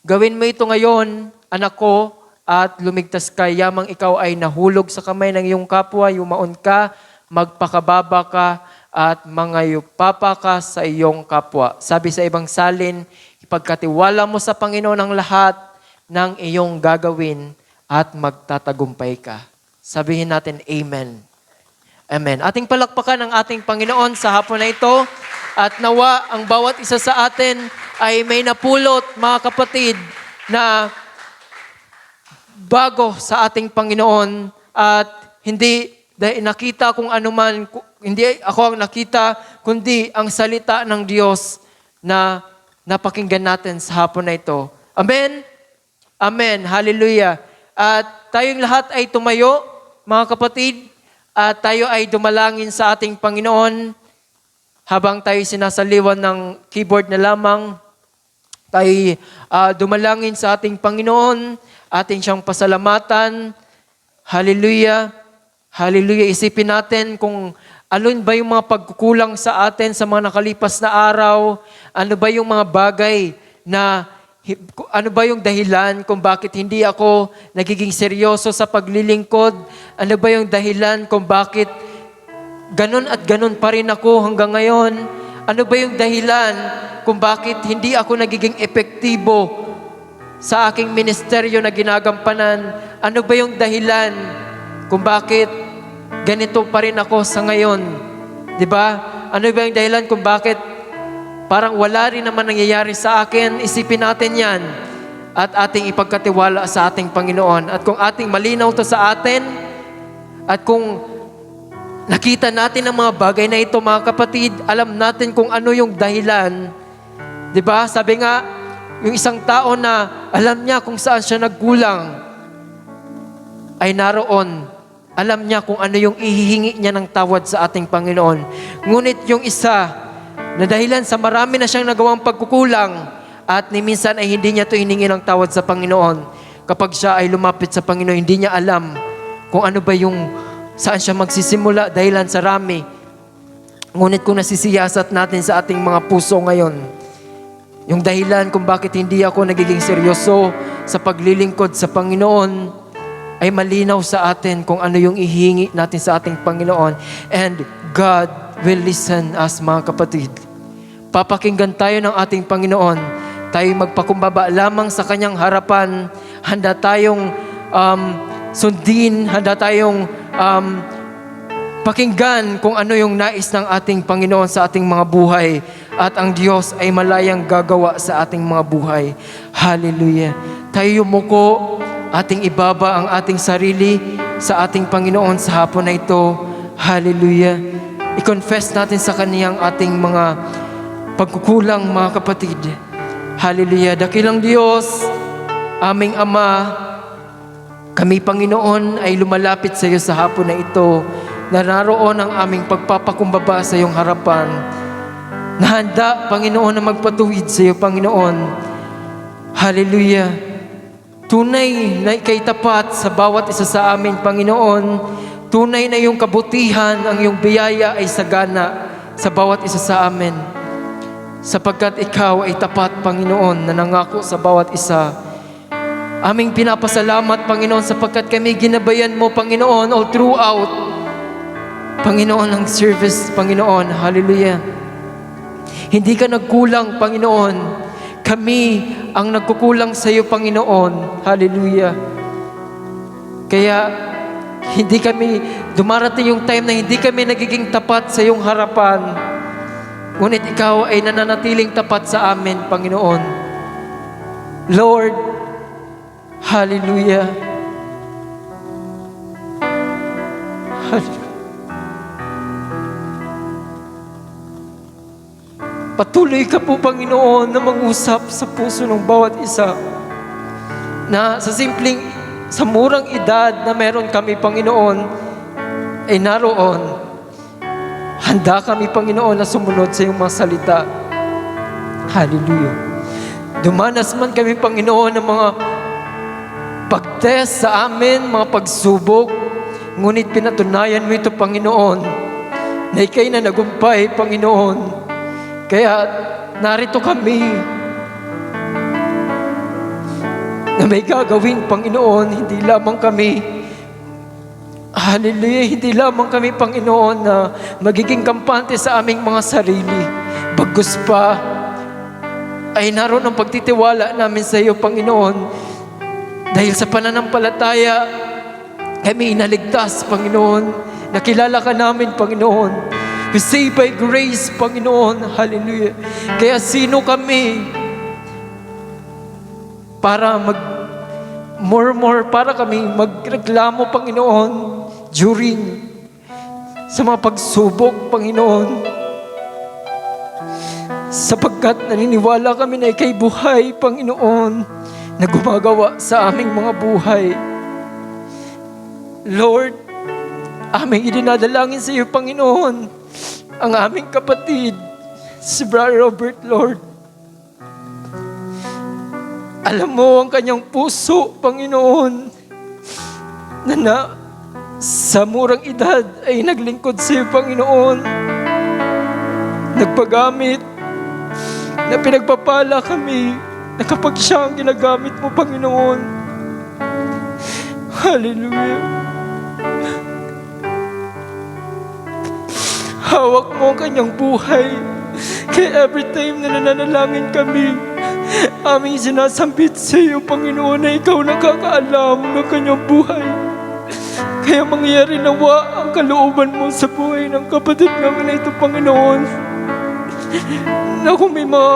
Gawin mo ito ngayon, anak ko, at lumigtas ka, yamang ikaw ay nahulog sa kamay ng iyong kapwa, yumaon ka, magpakababa ka, at mangayupapa ka sa iyong kapwa. Sabi sa ibang salin, ipagkatiwala mo sa Panginoon ang lahat ng iyong gagawin at magtatagumpay ka. Sabihin natin, Amen. Amen. Ating palakpakan ang ating Panginoon sa hapon na ito, at nawa ang bawat isa sa atin ay may napulot, mga kapatid, na bago sa ating Panginoon, at hindi nakita kung ano man, hindi ako ang nakita, kundi ang salita ng Diyos na napakinggan natin sa hapon na ito. Amen? Amen. Hallelujah. At tayong lahat ay tumayo, mga kapatid, at tayo ay dumalangin sa ating Panginoon habang tayo sinasaliwan ng keyboard na lamang. Tayo dumalangin sa ating Panginoon, ating siyang pasalamatan. Hallelujah. Hallelujah. Isipin natin kung alin ba yung mga pagkukulang sa atin sa mga nakalipas na araw. Ano ba yung mga bagay na, ano ba yung dahilan kung bakit hindi ako nagiging seryoso sa paglilingkod? Ano ba yung dahilan kung bakit ganon at ganon pa rin ako hanggang ngayon. Ano ba yung dahilan kung bakit hindi ako nagiging epektibo sa aking ministeryo na ginagampanan? Ano ba yung dahilan kung bakit ganito pa rin ako sa ngayon? Diba? Ano ba yung dahilan kung bakit parang wala rin naman nangyayari sa akin? Isipin natin yan at ating ipagkatiwala sa ating Panginoon. At kung ating malinaw to sa atin, at kung nakita natin ang mga bagay na ito, mga kapatid, alam natin kung ano yung dahilan. Diba? Sabi nga, yung isang tao na alam niya kung saan siya nagkulang, ay naroon. Alam niya kung ano yung ihihingi niya ng tawad sa ating Panginoon. Ngunit yung isa, na dahilan sa marami na siyang nagawang pagkukulang, at ni minsan ay hindi niya ito hiningi ng tawad sa Panginoon. Kapag siya ay lumapit sa Panginoon, hindi niya alam kung ano ba yung saan siya magsisimula dahilan sa rami. Ngunit kung nasisiyasat natin sa ating mga puso ngayon, yung dahilan kung bakit hindi ako nagiging seryoso sa paglilingkod sa Panginoon, ay malinaw sa atin kung ano yung ihingi natin sa ating Panginoon. And God will listen us, mga kapatid. Papakinggan tayo ng ating Panginoon. Tayo magpakumbaba lamang sa Kanyang harapan. Handa tayong sundin, handa tayong pakinggan kung ano yung nais ng ating Panginoon sa ating mga buhay. At ang Diyos ay malayang gagawa sa ating mga buhay. Hallelujah. Tayo yumuko, ating ibaba ang ating sarili sa ating Panginoon sa hapon na ito. Hallelujah. I-confess natin sa Kaniyang ating mga pagkukulang, mga kapatid. Hallelujah. Dakilang Diyos, aming Ama, kami, Panginoon, ay lumalapit sa iyo sa hapon na ito. Naroon ang aming pagpapakumbaba sa iyong harapan. Nahanda, Panginoon, na magpatuwid sa iyo, Panginoon. Hallelujah. Tunay na ika'y tapat sa bawat isa sa amin, Panginoon. Tunay na iyong kabutihan, ang iyong biyaya ay sagana sa bawat isa sa amin. Sapagkat ikaw ay tapat, Panginoon, na nangako sa bawat isa. Aming pinapasalamat, Panginoon, sapagkat kami ginabayan mo, Panginoon, all throughout, Panginoon, ang service, Panginoon. Hallelujah. Hindi ka nagkulang, Panginoon. Kami ang nagkukulang sa iyo, Panginoon. Hallelujah. Kaya, hindi kami, dumarating yung time na hindi kami nagiging tapat sa iyong harapan. Ngunit ikaw ay nananatiling tapat sa amin, Panginoon. Lord, hallelujah. Hallelujah. Patuloy ka po, Panginoon, na mangusap sa puso ng bawat isa. Na sa simpleng, sa murang edad na meron kami, Panginoon, ay naroon. Handa kami, Panginoon, na sumunod sa iyong mga salita. Hallelujah. Dumanas man kami, Panginoon, ng mga pag-test sa amin, mga pagsubok. Ngunit pinatunayan mo ito, Panginoon, na ika'y na nagumpay, Panginoon. Kaya narito kami na may gagawin, Panginoon, hindi lamang kami, hallelujah, hindi lamang kami, Panginoon, na magiging kampante sa aming mga sarili. Bagkus pa, ay naroon ang pagtitiwala namin sa iyo, Panginoon. Dahil sa pananampalataya, kami inaligtas, Panginoon. Nakilala ka namin, Panginoon. We say by grace, Panginoon. Hallelujah. Kaya sino kami para para kami magreklamo, Panginoon, during sa mga pagsubok, Panginoon. Sapagkat naniniwala kami na ika'y buhay, Panginoon, na gumagawa sa aming mga buhay. Lord, aming idinadalangin sa iyo, Panginoon, ang aming kapatid, si Brother Robert, Lord. Alam mo ang kanyang puso, Panginoon, na sa murang edad ay naglingkod sa iyo, Panginoon. Nagpagamit, na pinagpapala kami, na kapag siya ang ginagamit mo, Panginoon. Hallelujah. Hawak mo ang kanyang buhay. Kaya every time na nananalangin kami, aming sinasambit sa iyo, Panginoon, na ikaw nakakaalam ng kanyang buhay. Kaya mangyari nawa ang kalooban mo sa buhay ng kapatid namin na ito, Panginoon. Na kung may mga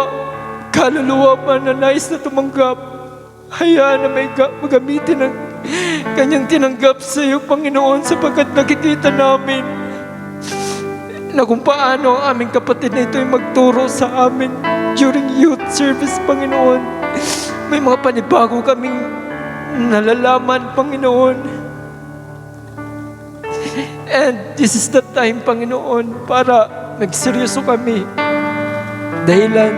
kaluluwa pa na nais na tumanggap, hayaan na may magamitin ang kanyang tinanggap sa iyo, Panginoon, sapagkat nakikita namin na kung paano ang aming kapatid na ito ay magturo sa amin during youth service, Panginoon. May mga panibago kaming nalalaman, Panginoon. And this is the time, Panginoon, para magseryoso kami. Dahilan.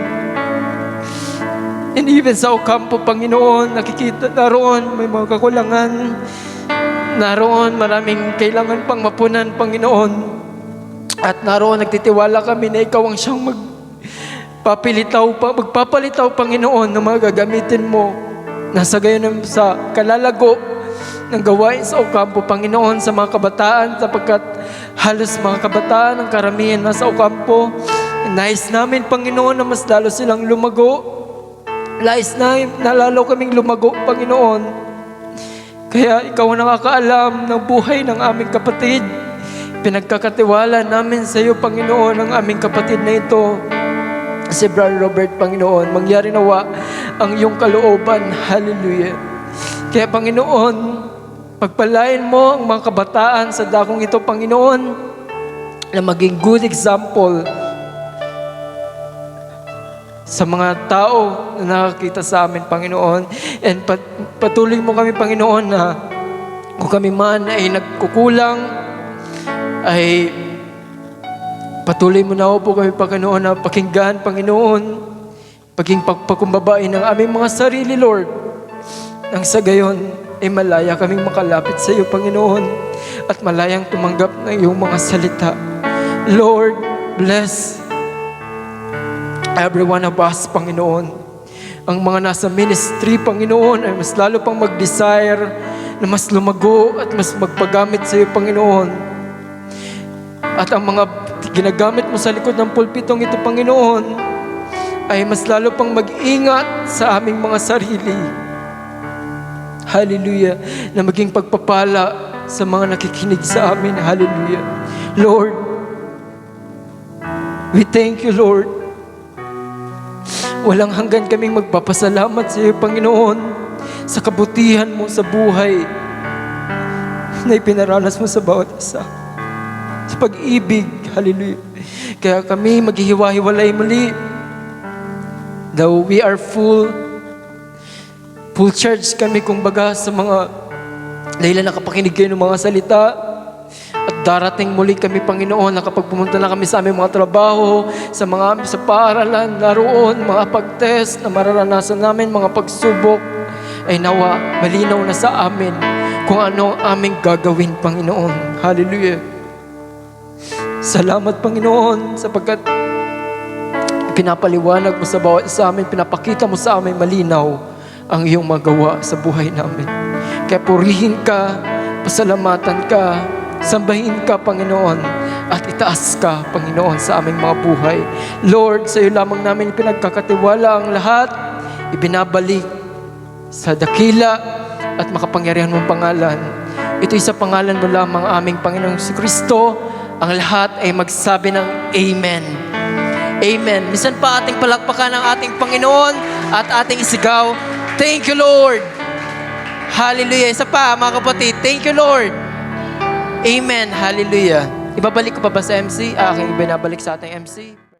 And even sa Ocampo, Panginoon, nakikita naroon may mga kakulangan. Naroon maraming kailangan pang mapunan, Panginoon. At naroon nagtitiwala kami na ikaw ang siyang magpapalitaw, Panginoon, ng mga gagamitin mo. Nasa gayon sa kalalago ng gawain sa Ocampo, Panginoon, sa mga kabataan, sapagkat halos mga kabataan ang karamihan nasa Ocampo. Nais namin, Panginoon, na mas lalo silang lumago. Nais namin na lalo kaming lumago, Panginoon. Kaya ikaw ang nakakaalam ng buhay ng aming kapatid. Pinagkakatiwala namin sa iyo, Panginoon, ang aming kapatid na ito, si Brother Robert, Panginoon. Mangyari nawa ang iyong kalooban. Hallelujah. Kaya, Panginoon, pagpalain mo ang mga kabataan sa dakong ito, Panginoon, na maging good example sa mga tao na nakakita sa amin, Panginoon. And patuloy mo kami, Panginoon, na kung kami man ay nagkukulang, ay patuloy mo na po kami, Panginoon, na pakinggan, Panginoon, paging pagpakumbabain ng aming mga sarili, Lord. Nang sa gayon, ay malaya kaming makalapit sa iyo, Panginoon, at malayang tumanggap ng iyong mga salita. Lord, bless every one of us, Panginoon. Ang mga nasa ministry, Panginoon, ay mas lalo pang mag-desire na mas lumago at mas magpagamit sa iyo, Panginoon. At ang mga ginagamit mo sa likod ng pulpitong ito, Panginoon, ay mas lalo pang mag-ingat sa aming mga sarili. Hallelujah. Na maging pagpapala sa mga nakikinig sa amin. Hallelujah. Lord, we thank you, Lord. Walang hanggan kaming magpapasalamat sa iyo, Panginoon, sa kabutihan mo sa buhay na ipinaranas mo sa bawat isa. Sa pag-ibig, hallelujah. Kaya kami maghihiwa-hiwalay muli. Though we are full charge kami kumbaga sa mga dahilan nakapakinig kayo ng mga salita. At darating muli kami, Panginoon, na kapag pumunta na kami sa aming mga trabaho, sa paaralan, naroon, mga pag-test na mararanasan namin, mga pagsubok, ay nawa, malinaw na sa amin kung ano ang aming gagawin, Panginoon. Hallelujah. Salamat, Panginoon, sapagkat pinapaliwanag mo sa bawat isa amin, pinapakita mo sa amin malinaw ang iyong magawa sa buhay namin. Kaya purihin ka, pasalamatan ka, sambahin ka, Panginoon, at itaas ka, Panginoon, sa aming mga buhay. Lord, sa iyo lamang namin pinagkakatiwala ang lahat, ibinabalik sa dakila at makapangyarihan mong pangalan. Ito'y sa pangalan mo lamang aming Panginoong Kristo. Ang lahat ay magsabi ng Amen. Amen. Minsan pa ating palakpakan ang ating Panginoon at ating isigaw, thank you, Lord. Hallelujah. Isa pa, mga kapatid, thank you, Lord. Amen. Hallelujah. Ibabalik ko pa ba sa MC? Aking ibinabalik sa ating MC.